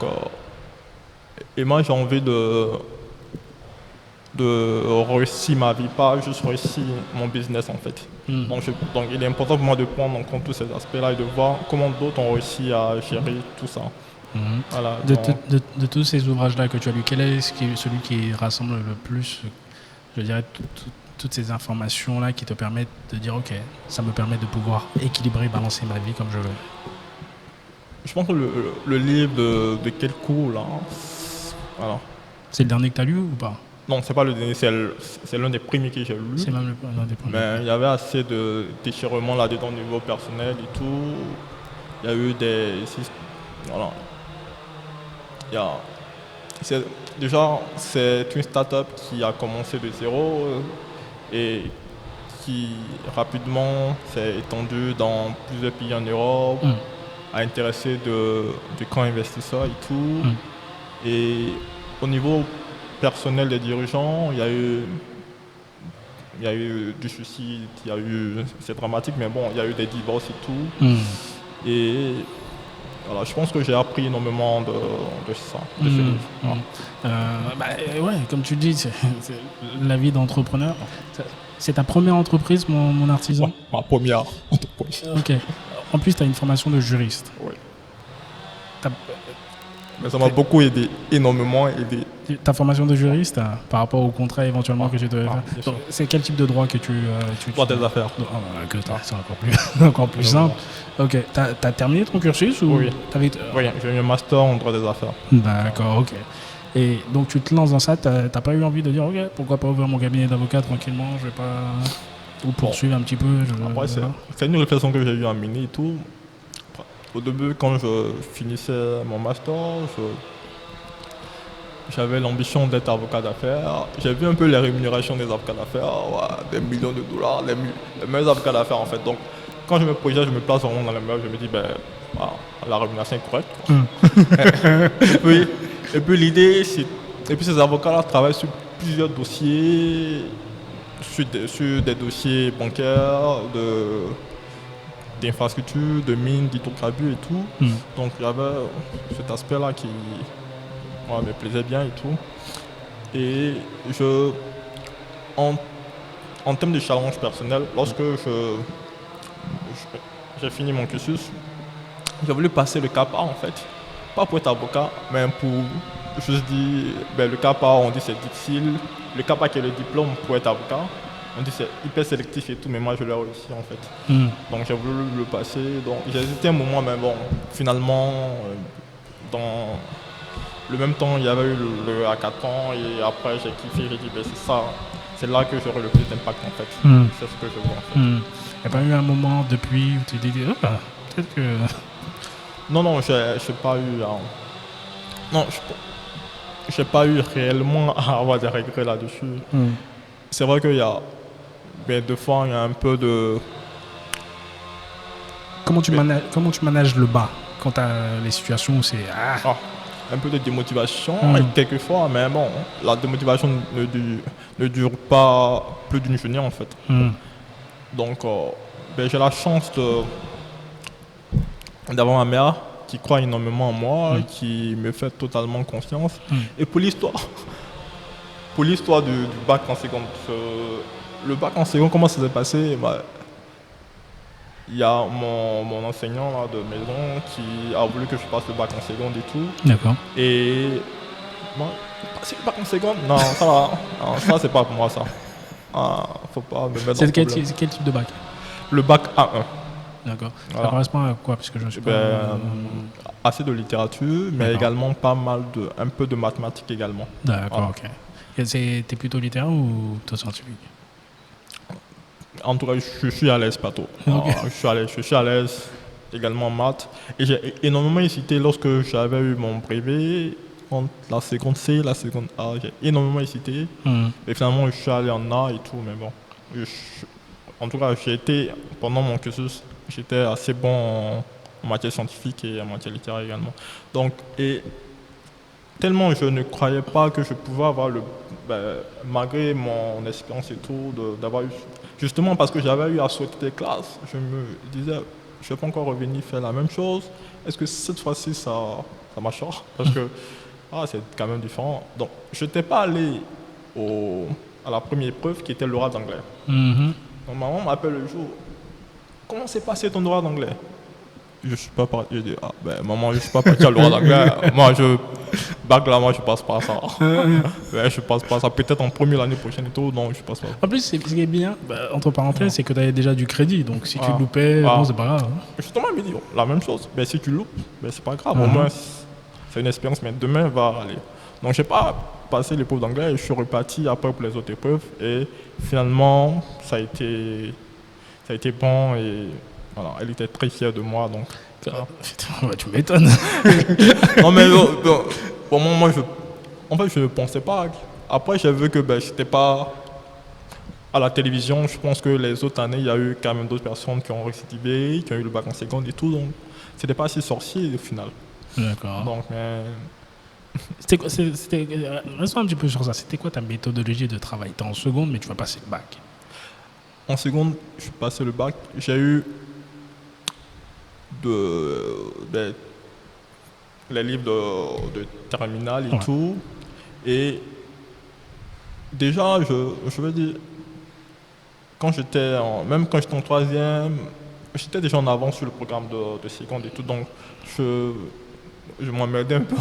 et moi j'ai envie de de réussir ma vie, pas juste réussir mon business en fait. Donc il est important pour moi de prendre en compte tous ces aspects-là et de voir comment d'autres ont réussi à gérer tout ça. Voilà, De tous ces ouvrages-là que tu as lus, quel est celui qui rassemble le plus, je dirais, toutes ces informations-là qui te permettent de dire, ok, ça me permet de pouvoir équilibrer, balancer ma vie comme je veux? Je pense que le livre de quel cours là, voilà. C'est le dernier que tu as lu ou pas? Non, c'est pas le dernier, c'est l'un des premiers que j'ai lu. C'est même l'un des premiers. Mais il y avait assez de déchirements là-dedans au niveau personnel et tout. Il y a eu des... Voilà. Déjà, c'est une start-up qui a commencé de zéro et qui rapidement s'est étendue dans plusieurs pays en Europe, a intéressé de grands investisseurs et tout. Et au niveau personnel des dirigeants, il y a eu du suicide, c'est dramatique, mais bon, il y a eu des divorces et tout. Et voilà, je pense que j'ai appris énormément de ça, de ce livre. Ouais, comme tu dis, c'est la vie d'entrepreneur. C'est ta première entreprise, mon artisan? Ouais, ma première entreprise. Ok. En plus, tu as une formation de juriste. Oui. Mais ça m'a beaucoup aidé, énormément aidé. Ta formation de juriste, par rapport au contrat éventuellement que tu devais faire, c'est quel type de droit que tu droit des affaires. C'est encore plus simple. Ok, tu as terminé ton cursus ou Oui, j'ai eu un master en droit des affaires. D'accord, ok. Et donc tu te lances dans ça, tu n'as pas eu envie de dire, ok, pourquoi pas ouvrir mon cabinet d'avocat tranquillement, je vais pas... Ou poursuivre un petit peu. Après, c'est une réflexion que j'ai eu à mener et tout. Au début, quand je finissais mon master, j'avais l'ambition d'être avocat d'affaires. J'ai vu un peu les rémunérations des avocats d'affaires, des millions de dollars, les meilleurs avocats d'affaires en fait. Donc, quand je me projette, je me place vraiment dans les meilleurs, je me dis, la rémunération est correcte. Et puis l'idée, et puis ces avocats-là travaillent sur plusieurs dossiers, sur des dossiers bancaires, d'infrastructures, de mines, d'hydrocarbures et tout. Donc il y avait cet aspect-là qui me plaisait bien et tout. Et en termes de challenge personnel, lorsque j'ai fini mon cursus, j'ai voulu passer le CAPA en fait. Pas pour être avocat, mais pour juste dire, le CAPA, on dit c'est difficile. Le CAPA qui est le diplôme pour être avocat, on dit c'est hyper sélectif et tout, mais moi je l'ai réussi en fait. Donc j'ai voulu le passer. Donc j'ai hésité un moment, mais bon, finalement, dans le même temps, il y avait eu le hackathon et après j'ai kiffé, j'ai dit c'est ça, c'est là que j'aurai le plus d'impact en fait. C'est ce que je veux en fait. Il n'y a pas eu un moment depuis où tu t'es dit, peut-être que... Non, j'ai pas eu... Non, j'ai pas eu réellement à avoir des regrets là-dessus. C'est vrai qu'il y a... deux fois, il y a un peu de... Comment tu manages le bas quand tu as les situations où c'est... un peu de démotivation, quelquefois, mais bon, la démotivation ne dure pas plus d'une journée en fait. Donc, j'ai la chance d'avoir ma mère qui croit énormément en moi, qui me fait totalement confiance. Et pour l'histoire du bac en seconde, le bac en seconde, comment ça s'est passé? Il y a mon enseignant là, de maison qui a voulu que je passe le bac en seconde et tout. D'accord. Et passer le bac en seconde, non, ça va. Non, ça c'est pas pour moi ça. Faut pas me mettre dans le problème. C'est quel type de bac? Le bac A1. D'accord. Voilà. Ça correspond à quoi? Parce que je ne suis pas... assez de littérature, mais également un peu de mathématiques également. D'accord, ok. T'es plutôt littéraire ou plutôt scientifique? En tout cas, je suis à l'aise, pas trop. Okay. Je suis à l'aise également en maths. Et j'ai énormément hésité lorsque j'avais eu mon brevet, entre la seconde C et la seconde A. J'ai énormément hésité. Et finalement, je suis allé en A et tout, mais bon. En tout cas, pendant mon cursus, j'étais assez bon en matière scientifique et en matière littéraire également. Donc, et tellement je ne croyais pas que je pouvais avoir malgré mon expérience et tout, d'avoir eu... Justement parce que j'avais eu à sauter des classes, je me disais, je ne vais pas encore revenir faire la même chose. Est-ce que cette fois-ci, ça marchera? Parce que c'est quand même différent. Donc, je n'étais pas allé à la première épreuve qui était l'oral d'anglais. Mhm. Donc, maman m'appelle le jour. Comment s'est passé ton oral d'anglais? Je suis pas parti. Je dis, ah ben maman, je suis pas parti à l'oral d'anglais. Moi, bac là, moi, je passe pas ça. Ouais, je passe pas ça. Peut-être en première l'année prochaine et tout, non, je passe pas. En plus, ce qui est bien, entre parenthèses, c'est que tu avais déjà du crédit. Donc si tu loupais, Ah. bon, c'est pas grave. Hein. Justement, il me dit la même chose. Ben, si tu loupes, ben, c'est pas grave. Au moins, c'est une expérience, mais demain va aller. Donc, j'ai pas passé l'épreuve d'anglais et je suis reparti après pour les autres épreuves. Et finalement, ça a été bon et voilà, elle était très fière de moi. Donc, Ouais, tu m'étonnes. non, mais pour moi, je ne pensais pas. Après, j'ai vu que ben, j'étais pas à la télévision. Je pense que les autres années, il y a eu quand même d'autres personnes qui ont récidivé, qui ont eu le bac en seconde et tout. Donc, c'était pas si sorcier au final. D'accord. Donc, mais Restons un petit peu sur ça. C'était quoi ta méthodologie de travail? Tu es en seconde, mais tu vas passer le bac. En seconde, je suis passé le bac. J'ai eu les livres de terminale et tout. Et déjà, je veux dire, même quand j'étais en troisième, j'étais déjà en avance sur le programme de seconde et tout. Donc, je m'emmerdais un peu.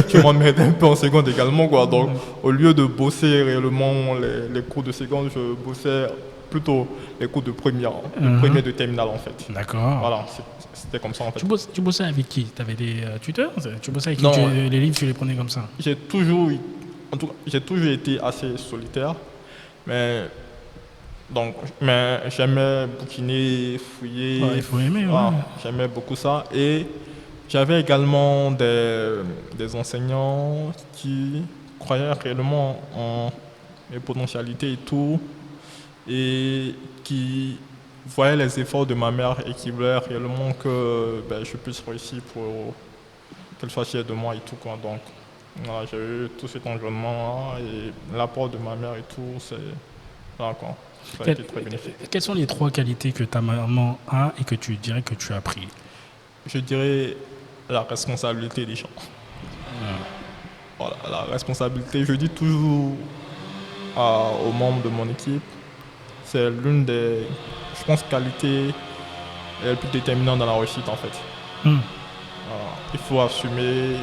Je m'emmerdais un peu en seconde également, quoi. Donc, au lieu de bosser réellement les cours de seconde, je bossais plutôt les cours de première, de terminale en fait. D'accord. Voilà, c'était comme ça en fait. Tu bossais avec qui? Tu avais des tuteurs? Tu bossais avec qui? Non, les livres, tu les prenais comme ça? J'ai toujours été assez solitaire, mais j'aimais bouquiner, fouiller. Ouais, il faut aimer, voilà, ouais. J'aimais beaucoup ça. Et j'avais également des enseignants qui croyaient réellement en mes potentialités et tout, et qui voyaient les efforts de ma mère et qui voulaient réellement que je puisse réussir pour qu'elle soit fière de moi et tout, quoi. Donc, voilà, j'ai eu tout cet environnement et l'apport de ma mère et tout, voilà, quoi. Ça a été très bénéfique. Quelles sont les 3 qualités que ta maman a et que tu dirais que tu as appris? Je dirais la responsabilité des gens. Voilà, la responsabilité, je dis toujours aux membres de mon équipe, c'est l'une des, je pense, qualités les plus déterminantes dans la réussite en fait. Voilà, il faut assumer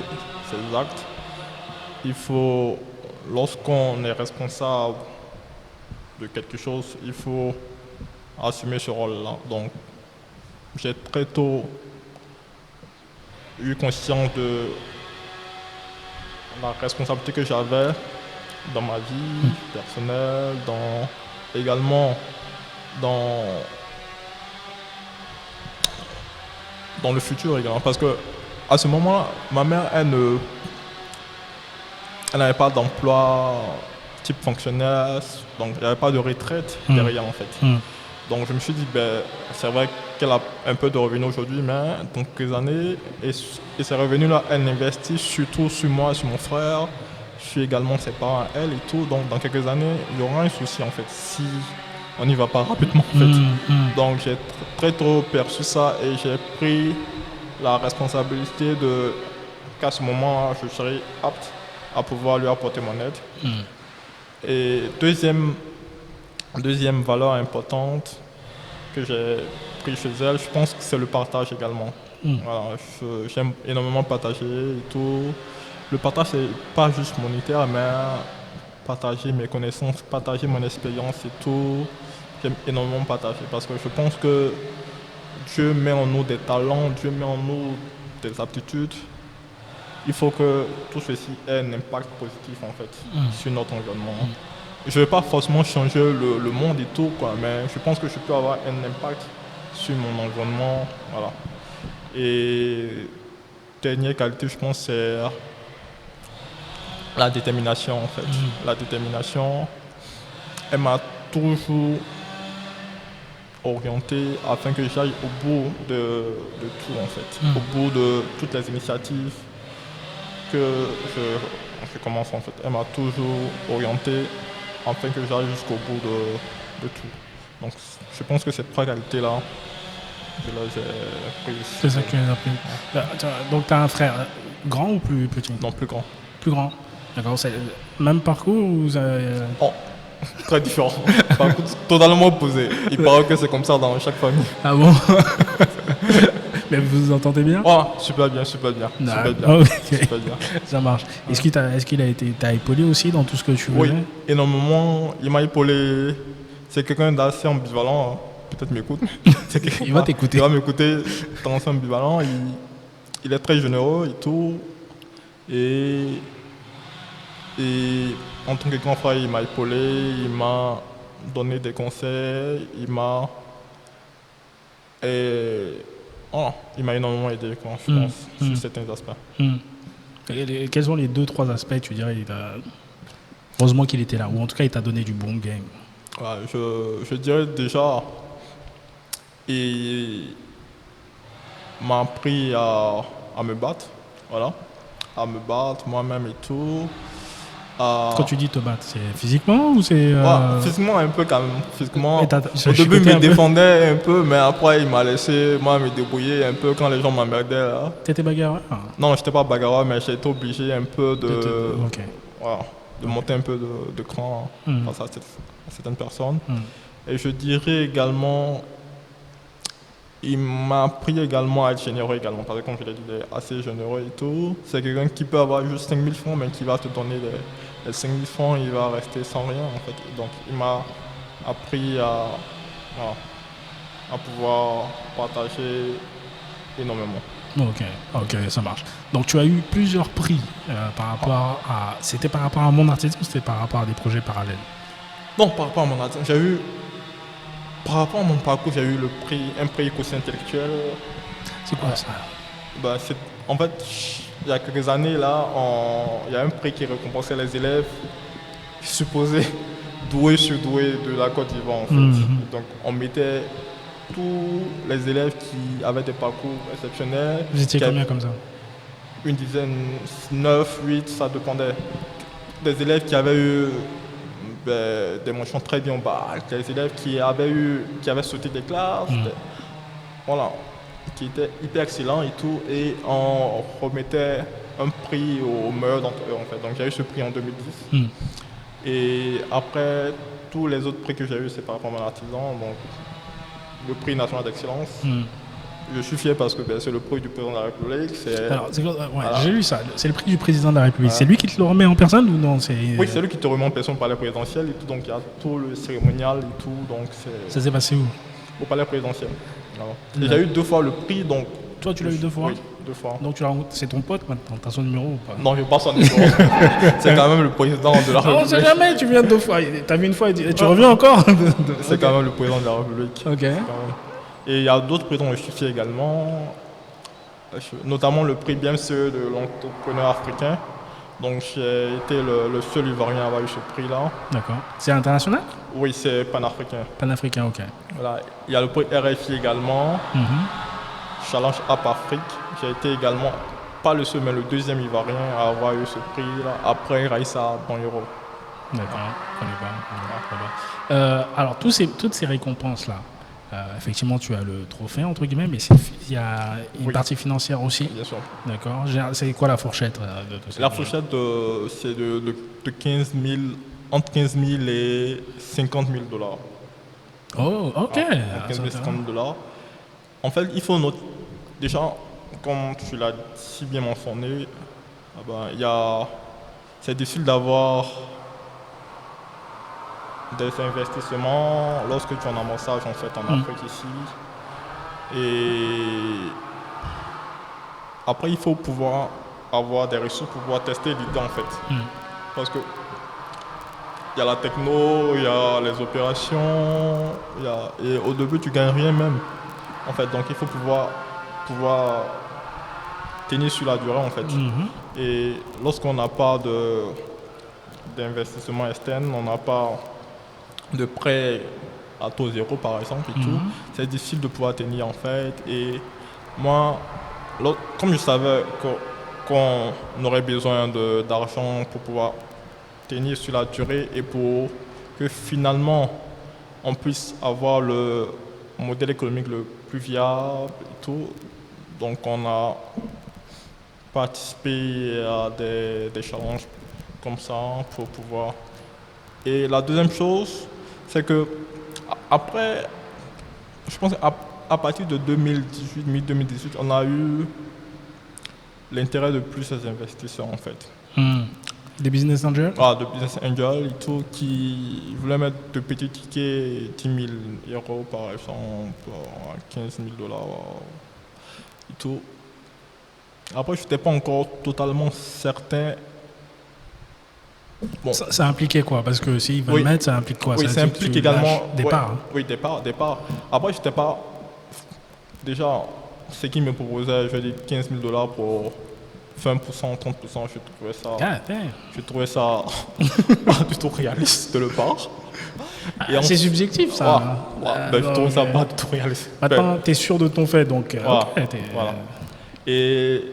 ses actes. Il faut, lorsqu'on est responsable de quelque chose, il faut assumer ce rôle-là. Donc, j'ai très tôt eu conscience de la responsabilité que j'avais dans ma vie personnelle, également dans le futur également. Parce que à ce moment-là, ma mère, elle n'avait pas d'emploi type fonctionnaire, donc il n'y avait pas de retraite derrière en fait. Donc je me suis dit, c'est vrai qu'elle a un peu de revenus aujourd'hui, mais dans quelques années, et ces revenus-là, elle investit surtout sur moi, sur mon frère. Je suis également ses parents à elle et tout, donc dans quelques années, il y aura un souci en fait, si on n'y va pas rapidement en fait. Donc j'ai très tôt perçu ça et j'ai pris la responsabilité qu'à ce moment, je serai apte à pouvoir lui apporter mon aide. Et deuxième valeur importante que j'ai pris chez elle, je pense que c'est le partage également. Voilà, j'aime énormément partager et tout. Le partage, c'est pas juste monétaire, mais partager mes connaissances, partager mon expérience et tout. J'aime énormément partager parce que je pense que Dieu met en nous des talents, Dieu met en nous des aptitudes. Il faut que tout ceci ait un impact positif en fait sur notre environnement. Je ne vais pas forcément changer le monde et tout, quoi, mais je pense que je peux avoir un impact sur mon environnement. Voilà. Et dernière qualité, je pense, c'est la détermination en fait. La détermination, elle m'a toujours orienté afin que j'aille au bout de tout en fait. Au bout de toutes les initiatives que je commence en fait. Elle m'a toujours orienté afin que j'aille jusqu'au bout de tout. Donc je pense que ces 3 qualités-là, j'ai pris. C'est ça que tu as appris. Donc tu as un frère grand ou plus petit? Non, plus grand. Plus grand. D'accord, c'est le même parcours ou Oh, très différent. Par contre, totalement opposé. Il paraît que c'est comme ça dans chaque famille. Ah bon? Mais vous vous entendez bien? Oh, super bien, super bien. Super bien. Ok, Super bien. ça marche. Est-ce qu'il a été t'as épaulé aussi dans tout ce que tu Oui, faisais? énormément. Il m'a épaulé. C'est quelqu'un d'assez ambivalent, hein. Peut-être m'écoute. Il va t'écouter. Il va m'écouter. Tendance ambivalent. Il est très généreux et tout. Et, et en tant que grand frère, il m'a épaulé. Il m'a donné des conseils. Et, il m'a énormément aidé, quoi, je pense, sur certains aspects. Hmm. Quels sont les 2-3 aspects, tu dirais, heureusement qu'il était là, ou en tout cas il t'a donné du bon game. Ouais, je dirais déjà, il m'a appris à me battre, voilà, à me battre moi-même et tout. Quand tu dis te battre, c'est physiquement ou c'est... Ouais, physiquement un peu quand même. Physiquement, au début il chicoté me un peu? défendait un peu, mais après il m'a laissé moi me débrouiller un peu quand les gens m'emmerdaient là. T'étais bagarreur? Non, j'étais pas bagarreur, mais j'ai été obligé un peu Ok. voilà, de monter un peu de cran face à certaines personnes. Et je dirais également, il m'a appris également à être généreux également, parce que comme je l'ai dit, il est assez généreux et tout. C'est quelqu'un qui peut avoir juste 5000 francs, mais qui va te donner les 5000 francs, il va rester sans rien en fait. Donc il m'a appris voilà, à pouvoir partager énormément. Ok, ça marche. Donc tu as eu plusieurs prix par rapport à... C'était par rapport à mon artiste ou c'était par rapport à des projets parallèles? Non, par rapport à mon atteinte, par rapport à mon parcours, j'ai eu un prix quotient intellectuel. C'est quoi ça? Bah, en fait, il y a quelques années, là, il y a un prix qui récompensait les élèves supposés doués surdoués de la Côte d'Ivoire, en fait. Donc, on mettait tous les élèves qui avaient des parcours exceptionnels. Vous étiez combien comme ça? Une dizaine, 9, 8, ça dépendait. Des élèves qui avaient eu des mentions très bien au bac, des élèves qui avaient sauté des classes, voilà, qui étaient hyper excellents et tout, et on remettait un prix au meilleur d'entre eux en fait. Donc j'ai eu ce prix en 2010. Et après, tous les autres prix que j'ai eu, c'est par rapport à mon artisan, donc le prix national d'excellence. Je suis fier parce que c'est le prix du président de la République. Alors, voilà. J'ai lu ça. C'est le prix du président de la République. C'est lui qui te le remet en personne ou non? Oui, c'est lui qui te remet en personne au palais présidentiel et tout. Donc il y a tout le cérémonial et tout. Donc ça s'est passé où? Au palais présidentiel. Et j'ai eu 2 fois le prix. Donc toi, tu l'as eu 2 fois? Oui, 2 fois. Donc c'est ton pote maintenant. T'as son numéro ou pas? Non, je n'ai pas son numéro. C'est quand même le président de la République. On sait jamais, tu viens 2 fois. T'as vu une fois et tu reviens encore? C'est quand même le président de la République. Ok. Et il y a d'autres prix dont je suis fier également, notamment le prix BMCE de l'entrepreneur africain. Donc j'ai été le seul Ivoirien à avoir eu ce prix-là. D'accord. C'est international? Oui, c'est panafricain. Panafricain, ok. Voilà. Il y a le prix RFI également, Challenge App Afrique. J'ai été également, pas le seul, mais le deuxième Ivoirien à avoir eu ce prix-là, après Raissa Banhero. D'accord, je connais pas. Alors, toutes ces récompenses-là, effectivement, tu as le trophée, entre guillemets, mais il y a une partie financière aussi. Bien sûr. D'accord. C'est quoi la fourchette de tout ça? La fourchette, c'est de 15 000, entre 15 000 et 50 000 dollars. Oh, ok. 15 000 et 50 000 dollars. En fait, il faut noter, déjà, comme tu l'as si bien mentionné, c'est difficile d'avoir des investissements lorsque tu es en amorçage en fait en Afrique ici. Et après il faut pouvoir avoir des ressources pour pouvoir tester l'idée en fait. Parce que il y a la techno, il y a les opérations, et au début tu gagnes rien même. En fait, donc il faut pouvoir tenir sur la durée en fait. Et lorsqu'on n'a pas d'investissement externe, on n'a pas de prêt à taux zéro par exemple et tout, c'est difficile de pouvoir tenir en fait. Et moi, comme je savais qu'on aurait besoin d'argent pour pouvoir tenir sur la durée et pour que finalement on puisse avoir le modèle économique le plus viable et tout, donc on a participé à des challenges comme ça pour pouvoir. Et la deuxième chose, c'est que après, je pense à partir de 2018, mi-2018, on a eu l'intérêt de plus ces investisseurs en fait. Des business angels? De business angels et tout, qui voulaient mettre de petits tickets, 10 000 euros par exemple, 15 000 dollars et tout. Après, je n'étais pas encore totalement certain. Bon. Ça impliquait quoi? Parce que s'ils veulent mettre, ça implique quoi? Oui, ça implique également. Départ. Oui, départ. Après, je n'étais pas. Déjà, ce qu'ils me proposaient, je vais dire 15 000 dollars pour 20%, 30%, je trouvais ça pas du tout réaliste de le part. C'est subjectif ça. Je trouvais ça pas du tout réaliste. Maintenant, tu es sûr de ton fait, donc. Voilà. Et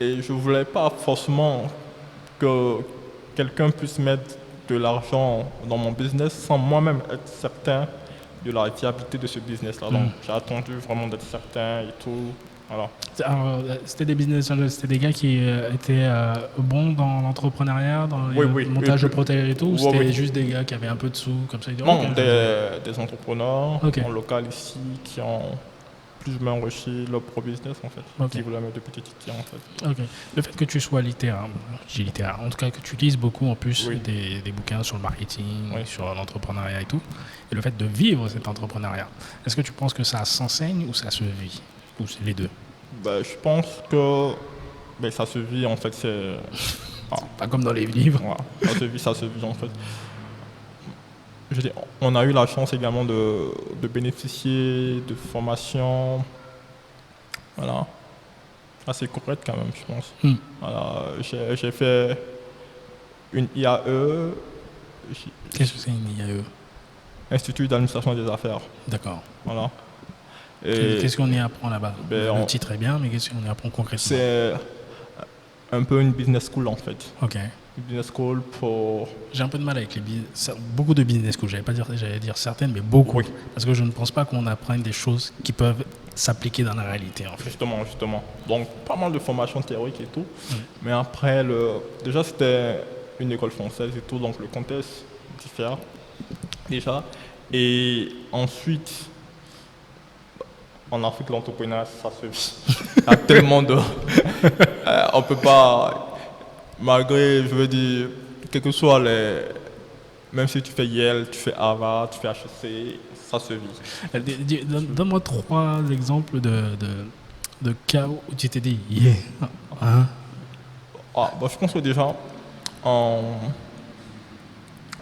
je voulais pas forcément que quelqu'un puisse mettre de l'argent dans mon business sans moi-même être certain de la viabilité de ce business-là. Donc, j'ai attendu vraiment d'être certain et tout. Voilà. Alors, c'était des business angels, c'était des gars qui étaient bons dans l'entrepreneuriat, dans le montage de protéines et tout, ou c'était juste des gars qui avaient un peu de sous, comme ça? Non, des entrepreneurs en local ici qui ont plus ou moins enrichi leur propre business en fait, qui voulaient mettre de petits tickets en fait. Okay. Le fait que tu sois littéraire, en tout cas que tu lises beaucoup en plus des bouquins sur le marketing, sur l'entrepreneuriat et tout, et le fait de vivre cet entrepreneuriat, est-ce que tu penses que ça s'enseigne ou ça se vit? Ou c'est les deux? Je pense que ça se vit en fait. C'est pas comme dans les livres. Ça se vit en fait. Je dis, on a eu la chance également de bénéficier de formations assez correctes quand même, je pense. Voilà, j'ai fait une IAE. Qu'est-ce que c'est une IAE? Institut d'administration des affaires. D'accord. Voilà. Qu'est-ce qu'on y apprend là-bas? Le titre est bien, mais qu'est-ce qu'on y apprend concrètement? C'est un peu une business school en fait. Ok. Une business school pour... J'ai un peu de mal avec beaucoup de business schools. J'allais dire certaines, mais beaucoup. Parce que je ne pense pas qu'on apprenne des choses qui peuvent s'appliquer dans la réalité en fait. Justement. Donc pas mal de formations théoriques et tout. Mais après, déjà c'était une école française et tout, donc le contexte diffère déjà. Et ensuite... En Afrique, l'entrepreneuriat, ça se vit. Il y a tellement de... on peut pas... Malgré, je veux dire, quel que soit les... Même si tu fais Yale, tu fais Harvard, tu fais HEC, ça se vit. Donne-moi 3 exemples de cas où tu t'es dit « yeah ». Je pense que déjà,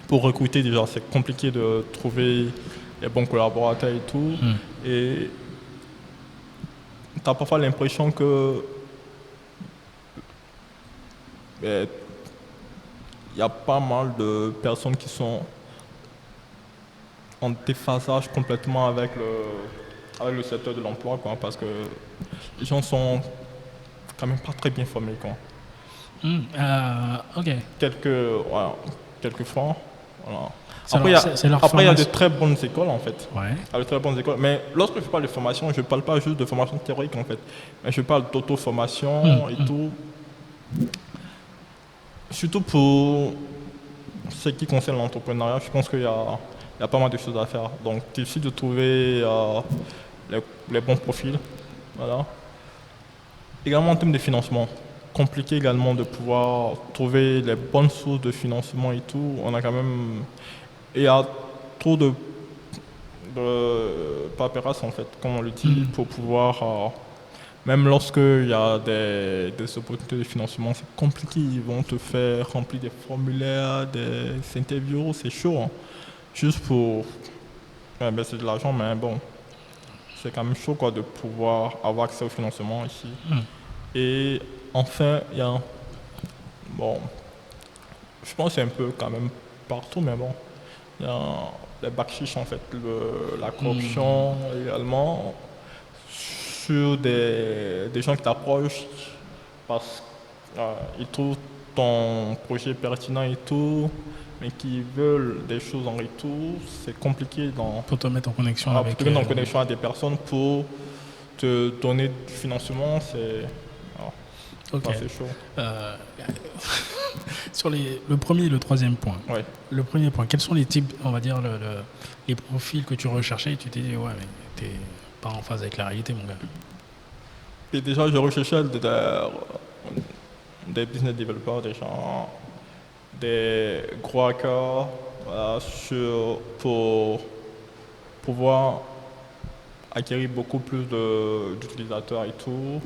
pour recruter, déjà, c'est compliqué de trouver les bons collaborateurs et tout. Et tu as parfois l'impression que il y a pas mal de personnes qui sont en déphasage complètement avec le secteur de l'emploi, parce que les gens sont quand même pas très bien formés, quoi. Ok. Quelquefois. Voilà. Après, il y a de très bonnes écoles, en fait. Ouais. Il y a de très bonnes écoles. Mais lorsque je parle de formation, je ne parle pas juste de formation théorique, en fait. Mais je parle d'auto-formation et tout. Surtout pour ce qui concerne l'entrepreneuriat, je pense qu'il y a pas mal de choses à faire. Donc, il suffit de trouver les bons profils. Voilà. Également en termes de financement. Compliqué également de pouvoir trouver les bonnes sources de financement et tout. On a quand même... Il y a trop de paperasse, en fait, comme on le dit, pour pouvoir... même lorsqu'il y a des opportunités de financement, c'est compliqué. Ils vont te faire remplir des formulaires, des interviews, c'est chaud. Hein. Juste pour... c'est de l'argent, mais bon, c'est quand même chaud de pouvoir avoir accès au financement ici. Et enfin, il y a... Bon, je pense que c'est un peu quand même partout, mais bon, il y a les backchiches, en fait, la corruption également, sur des gens qui t'approchent parce qu'ils trouvent ton projet pertinent et tout, mais qui veulent des choses en retour. C'est compliqué pour te mettre en connexion avec... Pour te mettre en connexion avec des personnes pour te donner du financement, c'est... Ok. C'est chaud. Sur le premier et le troisième point. Ouais. Le premier point, quels sont les types, on va dire, les profils que tu recherchais et tu t'es dit, ouais, mais t'es pas en phase avec la réalité, mon gars. Et déjà, je recherchais des business développeurs, des gens, des gros hackers, voilà, pour pouvoir acquérir beaucoup plus d'utilisateurs et tout,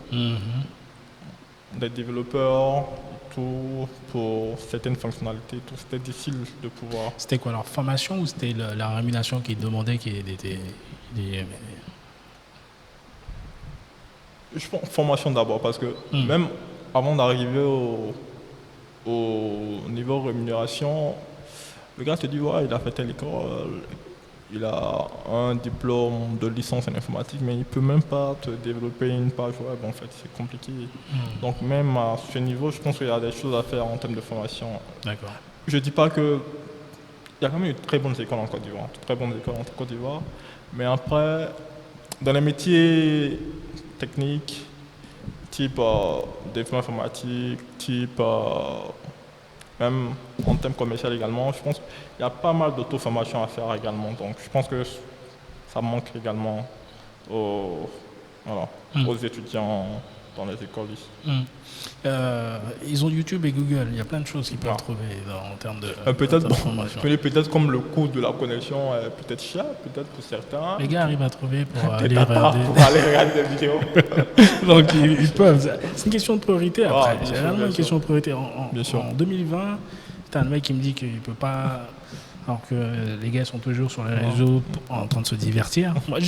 des développeurs et tout, pour certaines fonctionnalités, tout. C'était difficile de pouvoir. C'était quoi, leur formation ou c'était la rémunération qu'ils demandaient qui était Je pense formation d'abord, parce que même avant d'arriver au niveau rémunération, le gars te dit, ouais, il a fait telle école, il a un diplôme de licence en informatique, mais il ne peut même pas te développer une page web, en fait, c'est compliqué. Donc même à ce niveau, je pense qu'il y a des choses à faire en termes de formation. D'accord. Je ne dis pas que... Il y a quand même une très bonne école en Côte d'Ivoire, très bonne école en Côte d'Ivoire, mais après, dans les métiers techniques, type développement informatique, type même en termes commerciaux également, je pense qu'il y a pas mal d'auto-formation à faire également. Donc je pense que ça manque également aux étudiants dans les écoles ici. Ils ont YouTube et Google, il y a plein de choses qu'ils peuvent trouver en termes de formation. Peut-être comme le coût de la connexion est peut-être cher, peut-être pour certains. Les gars arrivent à trouver pour aller regarder des vidéos. Donc ils peuvent. C'est une question de priorité après. C'est vraiment une question de priorité. En 2020, t'as un mec qui me dit qu'il ne peut pas... Alors que les gars sont toujours sur les réseaux en train de se divertir. Moi,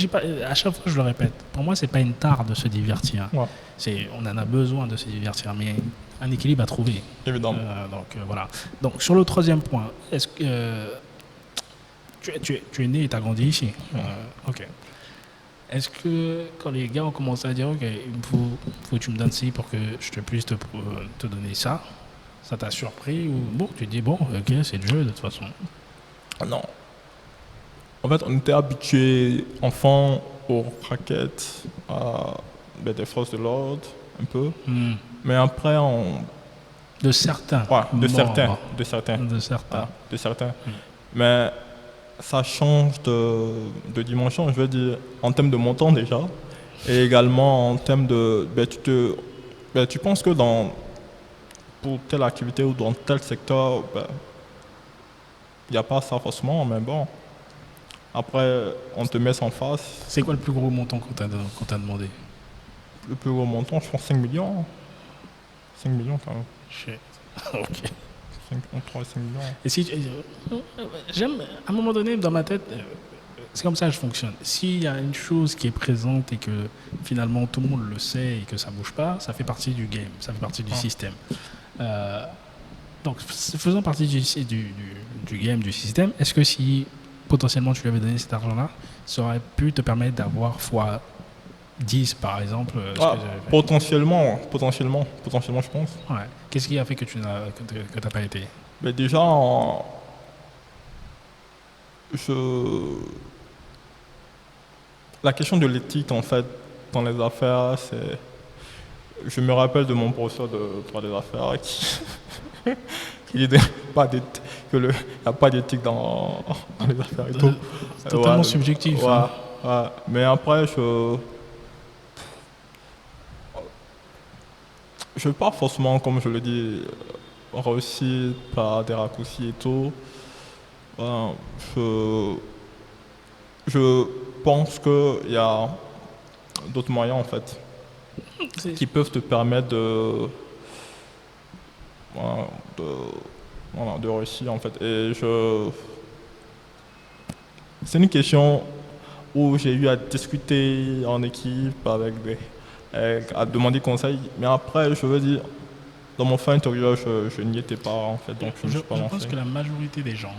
à chaque fois, je le répète, pour moi, c'est pas une tare de se divertir. On en a besoin de se divertir, mais un équilibre à trouver. Évidemment. Donc voilà. Donc sur le troisième point, est-ce que tu es né et tu as grandi ici? Ok. Est-ce que quand les gars ont commencé à dire, ok, il faut que tu me donnes ci pour que je te puisse te donner ça, ça t'a surpris ou bon, tu te dis bon, ok, c'est le jeu de toute façon. Non. En fait, on était habitué, enfant, aux raquettes, des forces de l'ordre, un peu. Mais après, de certains. Ouais, de certains. Mais ça change de dimension, je veux dire, en termes de montant déjà, et également en termes de... tu penses que pour telle activité ou dans tel secteur, il n'y a pas ça forcément, mais bon. Après, on te met ça en face. C'est quoi le plus gros montant qu'on t'a demandé? Le plus gros montant, je pense 5 millions. 5 millions quand même. Shit. Ok. Entre 3 et 5 millions. Et si j'aime, à un moment donné, dans ma tête, c'est comme ça que je fonctionne. S'il y a une chose qui est présente et que finalement tout le monde le sait et que ça ne bouge pas, ça fait partie du game, ça fait partie du système. Donc, faisant partie du game, du système, est-ce que si potentiellement tu lui avais donné cet argent-là, ça aurait pu te permettre d'avoir fois 10 par exemple potentiellement, je pense. Ouais. Qu'est-ce qui a fait que tu n'as pas été? Mais déjà, la question de l'éthique en fait dans les affaires, c'est... Je me rappelle de mon professeur de droit des affaires qui disait qu'il n'y a pas d'éthique dans les affaires et tout. C'est totalement subjectif. Ouais. Mais après, je ne veux pas forcément, comme je le dis, réussir par des raccourcis et tout. Je pense qu'il y a d'autres moyens en fait qui peuvent te permettre de réussir en fait. Et c'est une question où j'ai eu à discuter en équipe à demander conseil, mais après je veux dire dans mon fin intérieur je n'y étais pas en fait, donc je pense que la majorité des gens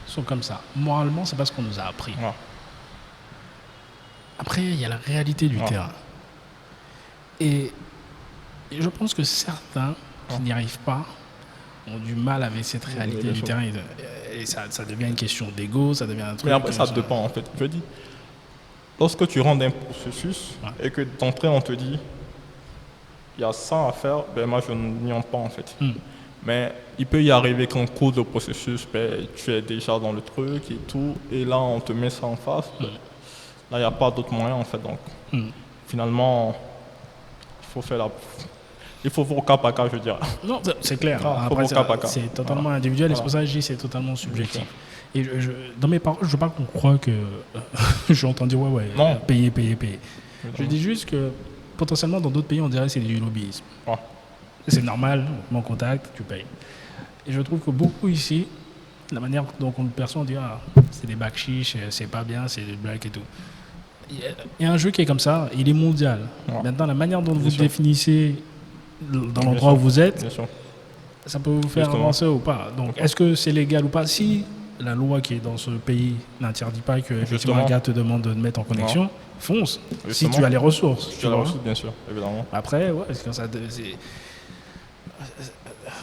sont comme ça. Moralement, c'est pas ce qu'on nous a appris. Après, il y a la réalité du terrain. Et je pense que certains qui n'y arrivent pas ont du mal avec cette réalité du terrain. Et ça devient une question d'ego, ça devient un truc... Mais après, ça dépend en fait. Je dis, lorsque tu rentres dans un processus et que d'entrée on te dit il y a ça à faire, ben moi je n'y en pas en fait. Hmm. Mais il peut y arriver qu'en cours de processus, ben, tu es déjà dans le truc et tout, et là on te met ça en face. Ben, là il n'y a pas d'autre moyen en fait. Donc finalement, il faut voir au cas par cas, je dirais. Non, c'est clair. Ah, Après, faut au cas par cas. c'est totalement individuel et c'est pour ça que je dis c'est totalement subjectif. Et dans mes paroles, je ne veux pas qu'on croie que je entends dire ouais, Non. payer. Je dis juste que potentiellement dans d'autres pays, on dirait que c'est du lobbyisme. Ouais. C'est normal, mon contact, tu payes. Et je trouve que beaucoup ici, la manière dont on le perçoit, on dit c'est des bacs chiches, c'est pas bien, c'est des blagues et tout. Il y a un jeu qui est comme ça, il est mondial. Ouais. Maintenant, la manière dont Bien vous sûr. définissez dans Bien l'endroit sûr. où vous êtes, Bien sûr. ça peut vous faire Justement. avancer ou pas. Donc, est-ce que c'est légal ou pas? Si la loi qui est dans ce pays n'interdit pas que effectivement Justement. un gars te demande de te mettre en connexion, fonce. Si Justement. tu as les ressources. Tu Tu as la vois. ressource, bien sûr, évidemment. Après, ouais, parce que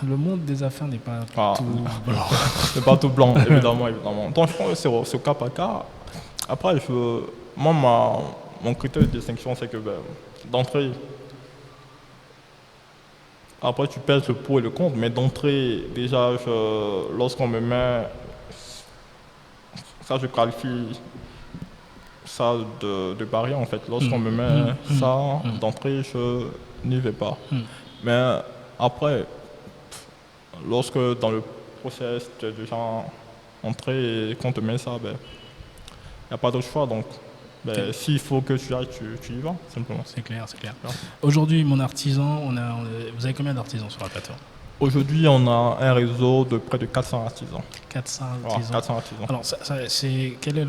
le monde des affaires n'est pas tout blanc. C'est pas tout blanc, évidemment. Donc je pense que c'est au cas par cas. Après, mon critère de distinction, c'est que d'entrée, après tu pèses le pour et le contre, mais d'entrée, déjà, lorsqu'on me met, ça je qualifie ça de barrière en fait. Lorsqu'on me met ça d'entrée, je n'y vais pas. Mais après, lorsque dans le process, tu es déjà entré et qu'on te met ça, il n'y a pas d'autre choix. Donc, s'il faut que tu ailles, tu y vas, simplement. C'est clair. Aujourd'hui, mon artisan, vous avez combien d'artisans sur la plateforme? Aujourd'hui, on a un réseau de près de 400 artisans. 400 Voilà, artisans. 400 artisans. Alors, quel est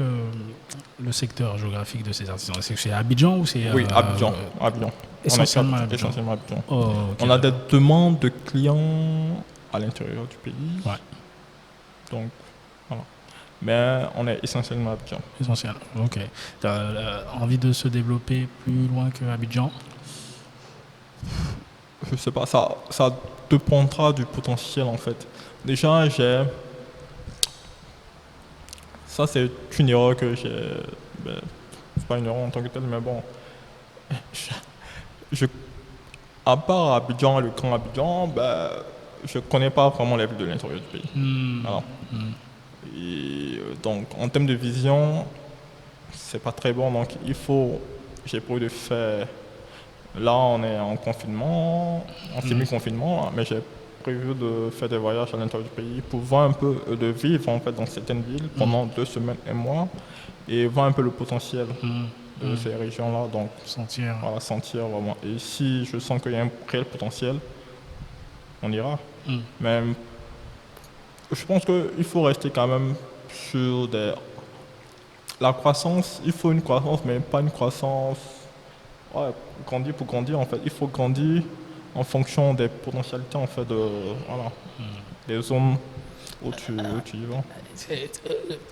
le secteur géographique de ces artisans? Est-ce que c'est Abidjan ou c'est... Oui, Abidjan. Abidjan. Essentiellement On est Abidjan. essentiellement Abidjan. Oh, ok. On a des demandes de clients à l'intérieur du pays. Ouais. Donc, voilà. Mais on est essentiellement à Abidjan. Essentiel, ok. Tu as envie de se développer plus loin que Abidjan? Je sais pas, ça dépendra du potentiel en fait. Déjà, ça c'est une erreur que j'ai. C'est pas une erreur en tant que telle, mais bon. À part Abidjan, le grand Abidjan, je connais pas vraiment les villes de l'intérieur du pays. Voilà. Et donc, en termes de vision, c'est pas très bon. Donc, j'ai prévu de faire. Là, on est en confinement, en semi-confinement, mais j'ai prévu de faire des voyages à l'intérieur du pays pour voir un peu, de vivre en fait dans certaines villes pendant 2 semaines, un mois, et voir un peu le potentiel de ces régions-là. Donc, sentir vraiment. Et si je sens qu'il y a un réel potentiel, on ira. Mais je pense qu'il faut rester quand même sur la croissance. Il faut une croissance, mais pas une croissance. Grandir pour grandir en fait. Il faut grandir en fonction des potentialités en fait des zones où tu y vas.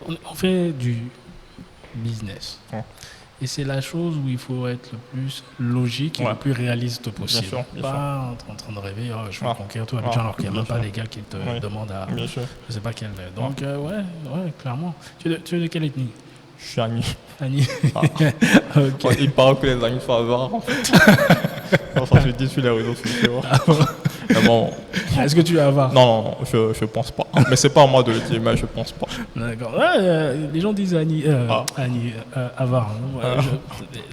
On fait du business. Ouais. Et c'est la chose où il faut être le plus logique et le plus réaliste possible. Bien sûr. Pas en train de rêver, je vais conquérir tout Abidjan alors qu'il n'y a même pas des gars qui te demandent à... Bien sûr. Je sais pas quel... Donc ouais, clairement. Tu es de quelle ethnie? Je suis Agni. Agni. Okay. Ouais, il paraît que les Agnis sont avares en fait. Ça se dit sur les réseaux sociaux. Mais bon. Est-ce que tu es avare? Non, je pense pas. Mais c'est pas à moi de le dire, mais je pense pas. D'accord. Les gens disent Agni, avare.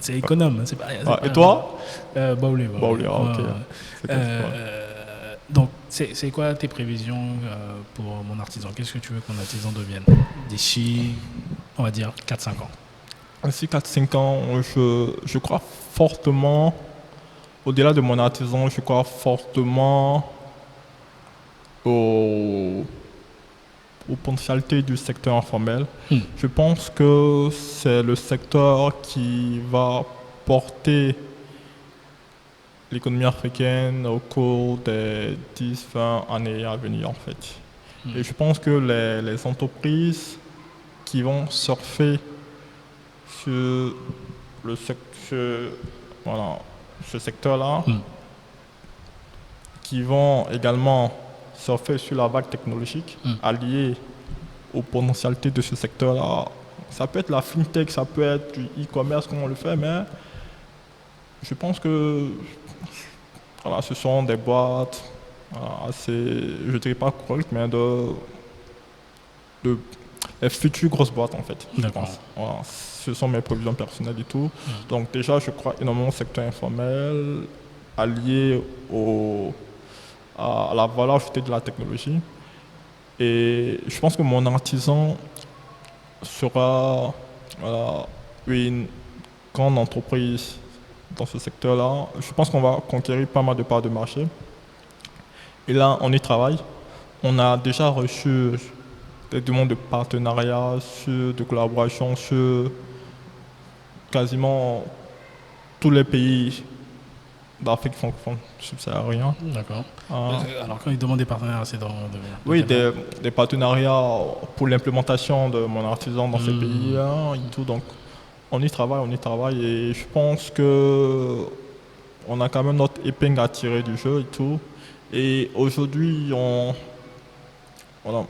C'est économe. C'est pas, et toi? Baoulé. Ok. Donc, c'est quoi tes prévisions pour mon artisan? Qu'est-ce que tu veux que mon artisan devienne d'ici, on va dire, 4-5 ans? D'ici 4-5 ans, je crois fortement, au-delà de mon artisan, je crois fortement aux potentialités du secteur informel. Je pense que c'est le secteur qui va porter l'économie africaine au cours des 10-20 années à venir en fait. Et je pense que les entreprises qui vont surfer sur ce secteur-là, qui vont également surfer sur la vague technologique alliée aux potentialités de ce secteur-là. Ça peut être la fintech, ça peut être du e-commerce comme on le fait, mais je pense que voilà, ce sont des boîtes assez, je dirais pas correctes, mais de les futures grosses boîtes en fait, je D'accord. pense. Voilà, ce sont mes prévisions personnelles et tout. Donc déjà, je crois énormément au secteur informel, allié à la valeur ajoutée de la technologie. Et je pense que mon artisan sera une grande entreprise dans ce secteur-là. Je pense qu'on va conquérir pas mal de parts de marché. Et là, on y travaille. On a déjà reçu des demandes de partenariat, de collaboration sur quasiment tous les pays d'Afrique francophone subsaharienne. D'accord. Ah. Alors, quand ils demandent des partenaires, c'est dans... Oui, des partenariats pour l'implémentation de mon artisan dans ces pays-là et tout. Donc, on y travaille et je pense que on a quand même notre épingle à tirer du jeu et tout. Et aujourd'hui, voilà.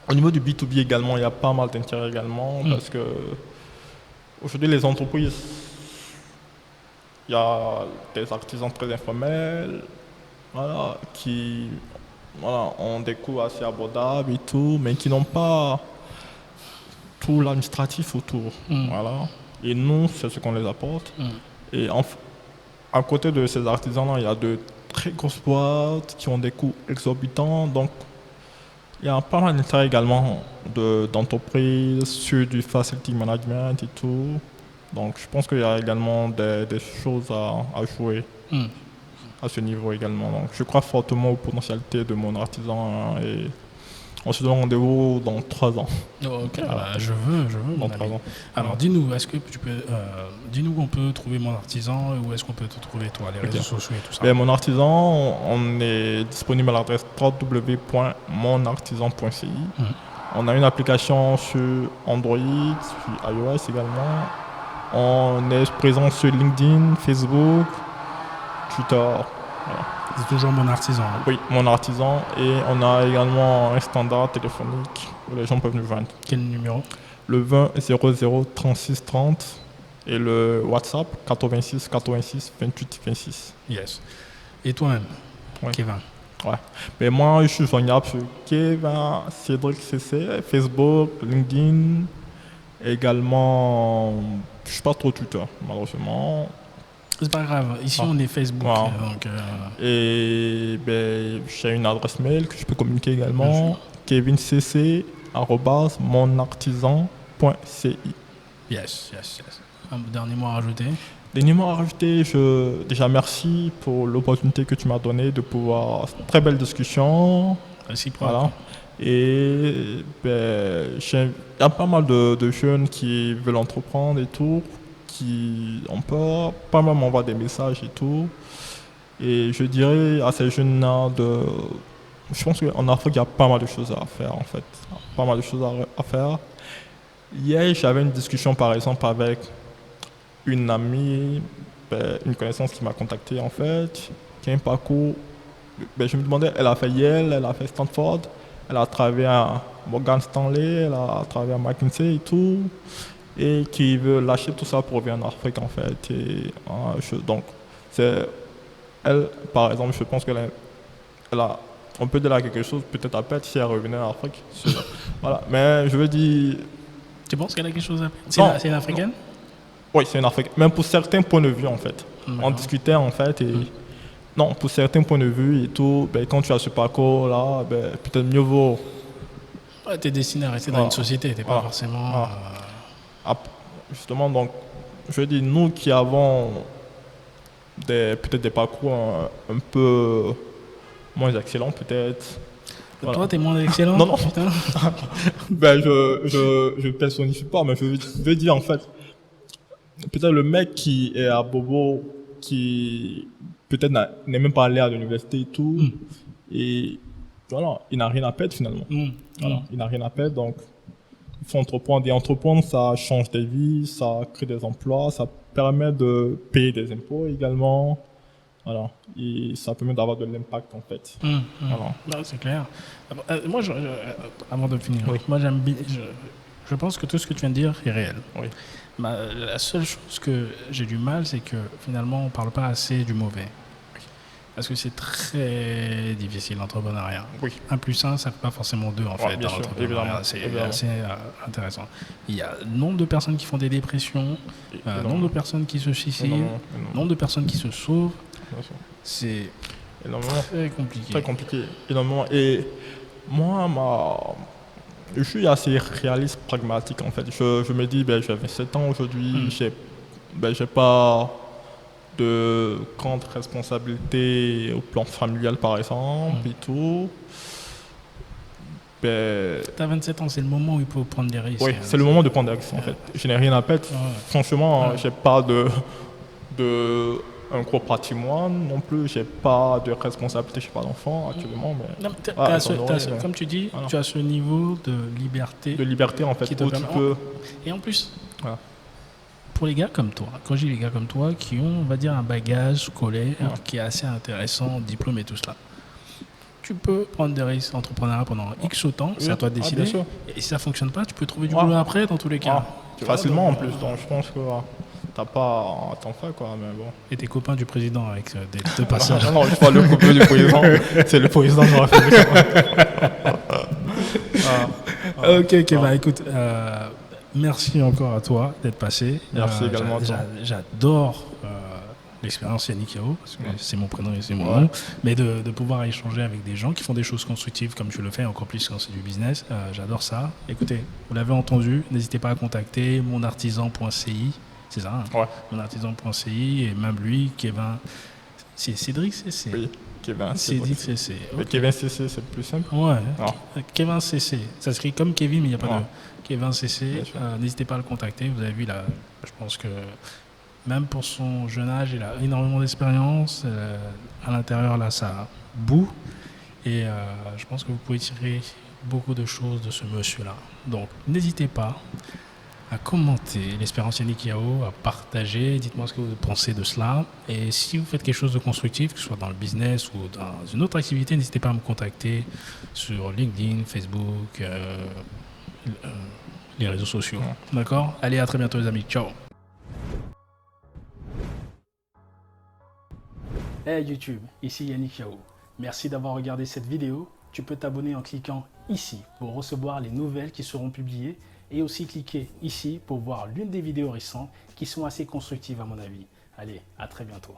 Au niveau du B2B également, il y a pas mal d'intérêt également parce que aujourd'hui, les entreprises, il y a des artisans très informels, voilà, qui ont des coûts assez abordables et tout, mais qui n'ont pas tout l'administratif autour. Voilà. Et nous, c'est ce qu'on les apporte. Et à côté de ces artisans-là, il y a de très grosses boîtes qui ont des coûts exorbitants. Donc, il y a pas mal d'intérêt également d'entreprises sur du facility management et tout. Donc, je pense qu'il y a également des choses à jouer à ce niveau également. Donc, je crois fortement aux potentialités de mon artisan et on se donne rendez-vous dans 3 ans. Ok, je veux. Dans 3 ans. Alors, dis-nous, est-ce que tu peux, dis-nous où on peut trouver mon artisan et où est-ce qu'on peut te trouver, toi, les réseaux sociaux et tout ça. Mon artisan, on est disponible à l'adresse www.monartisan.ci. On a une application sur Android, sur iOS également. On est présent sur LinkedIn, Facebook, Twitter. Voilà. C'est toujours mon artisan. Oui, mon artisan. Et on a également un standard téléphonique où les gens peuvent nous joindre. Quel numéro? Le 20 00 36 30 et le WhatsApp 86 86 28 26. Yes. Et toi-même, Kevin? Ouais. Mais moi, je suis joignable sur Kevin Cédric CC, Facebook, LinkedIn. Également, je ne suis pas trop Twitter, malheureusement. C'est pas grave, ici on est Facebook. Donc, Et j'ai une adresse mail que je peux communiquer également, kevincc@monartisan.ci. Yes. Un dernier mot à rajouter? Dernier mot à rajouter, déjà merci pour l'opportunité que tu m'as donnée de pouvoir. Très belle discussion. Voilà. Et il y a pas mal de jeunes qui veulent entreprendre et tout, qui ont peur, pas mal m'envoient des messages et tout. Et je dirais à ces jeunes-là je pense qu'en Afrique, il y a pas mal de choses à faire en fait. Pas mal de choses à faire. Hier, j'avais une discussion par exemple avec une amie, une connaissance qui m'a contacté en fait, qui a un parcours. Je me demandais, elle a fait Yale, elle a fait Stanford, elle a travaillé à Morgan Stanley, elle a travaillé à McKinsey et tout, et qui veut lâcher tout ça pour revenir en Afrique en fait. Et, donc, elle, par exemple, je pense on peut dire là quelque chose, peut-être à perdre si elle revenait en Afrique. Voilà. Mais je veux dire. Tu penses qu'elle a quelque chose à perdre? C'est une Africaine? Oui, c'est une Africaine. Même pour certains points de vue en fait. On discutait en fait et. Non, pour certains points de vue et tout, quand tu as ce parcours-là, peut-être mieux vaut. Ouais, tu es destiné à rester dans une société, tu n'es pas forcément. Justement, donc, je veux dire, nous qui avons peut-être des parcours un peu moins excellents, peut-être. Voilà. Toi, tu es moins excellent? Non. Je personnifie pas, mais je veux dire en fait, peut-être le mec qui est à Bobo, qui peut-être n'est même pas allé à l'université et tout, et voilà, il n'a rien à perdre finalement. Voilà, il n'a rien à perdre, donc il faut entreprendre. Et entreprendre, ça change des vies, ça crée des emplois, ça permet de payer des impôts également. Voilà, et ça permet d'avoir de l'impact en fait. Voilà. Non, c'est clair. Moi, avant de finir, moi je pense que tout ce que tu viens de dire est réel. Oui. La seule chose que j'ai du mal, c'est que finalement, on ne parle pas assez du mauvais. Parce que c'est très difficile l'entrepreneuriat. Oui. 1 plus 1, ça ne fait pas forcément 2 en fait. Bien Dans sûr, l'entrepreneuriat. C'est évidemment. assez intéressant. Il y a nombre de personnes qui font des dépressions, nombre de personnes qui se suicident, nombre de personnes qui se sauvent. C'est très compliqué. Très compliqué, énormément. Et moi, je suis assez réaliste, pragmatique en fait. Je me dis, ben, j'ai 27 ans aujourd'hui, j'ai pas de grande responsabilité au plan familial par exemple et tout. Ben, t'as 27 ans, c'est le moment où il faut prendre des risques. Oui, c'est le moment de prendre des risques en fait. Je n'ai rien à perdre. Franchement, j'ai pas de un gros patrimoine non plus, j'ai pas de responsabilité, je n'ai pas d'enfant actuellement. Mais comme tu dis, tu as ce niveau de liberté. De liberté en fait, où tu peux... Et en plus, pour les gars comme toi, quand je dis les gars comme toi, qui ont, on va dire, un bagage scolaire qui est assez intéressant, diplôme et tout cela, tu peux prendre des risques entrepreneuriat pendant X temps, c'est à toi de décider. Et si ça ne fonctionne pas, tu peux trouver du boulot après dans tous les cas. Facilement en plus, donc je pense que... T'as pas à t'en faire quoi, mais bon. Et tes copains du président avec des deux passages. Non, je parle le copain du président. C'est le président qui aura fait Ok, bah écoute, merci encore à toi d'être passé. Merci également à toi. J'adore l'expérience Yannick Yao, parce que c'est mon prénom et c'est mon nom, mais de pouvoir échanger avec des gens qui font des choses constructives comme tu le fais, encore plus quand c'est du business. J'adore ça. Écoutez, vous l'avez entendu, n'hésitez pas à contacter monartisan.ci. C'est ça, hein? Monartisan.ci et même lui, Kevin. C'est Cédric CC. Oui, Kevin Cédric CC. Mais Kevin CC, c'est plus simple. Ouais. Kevin CC. Ça s'écrit comme Kevin, mais il n'y a pas de Kevin CC. N'hésitez pas à le contacter. Vous avez vu là, je pense que même pour son jeune âge, il a énormément d'expérience. À l'intérieur, là, ça boue. Et je pense que vous pouvez tirer beaucoup de choses de ce monsieur-là. Donc, n'hésitez pas à commenter l'expérience Yannick Yao, à partager, dites-moi ce que vous pensez de cela. Et si vous faites quelque chose de constructif, que ce soit dans le business ou dans une autre activité, n'hésitez pas à me contacter sur LinkedIn, Facebook, les réseaux sociaux. D'accord ? Allez, à très bientôt les amis. Ciao. Hey YouTube, ici Yannick Yao. Merci d'avoir regardé cette vidéo. Tu peux t'abonner en cliquant ici pour recevoir les nouvelles qui seront publiées et aussi cliquer ici pour voir l'une des vidéos récentes qui sont assez constructives à mon avis. Allez, à très bientôt.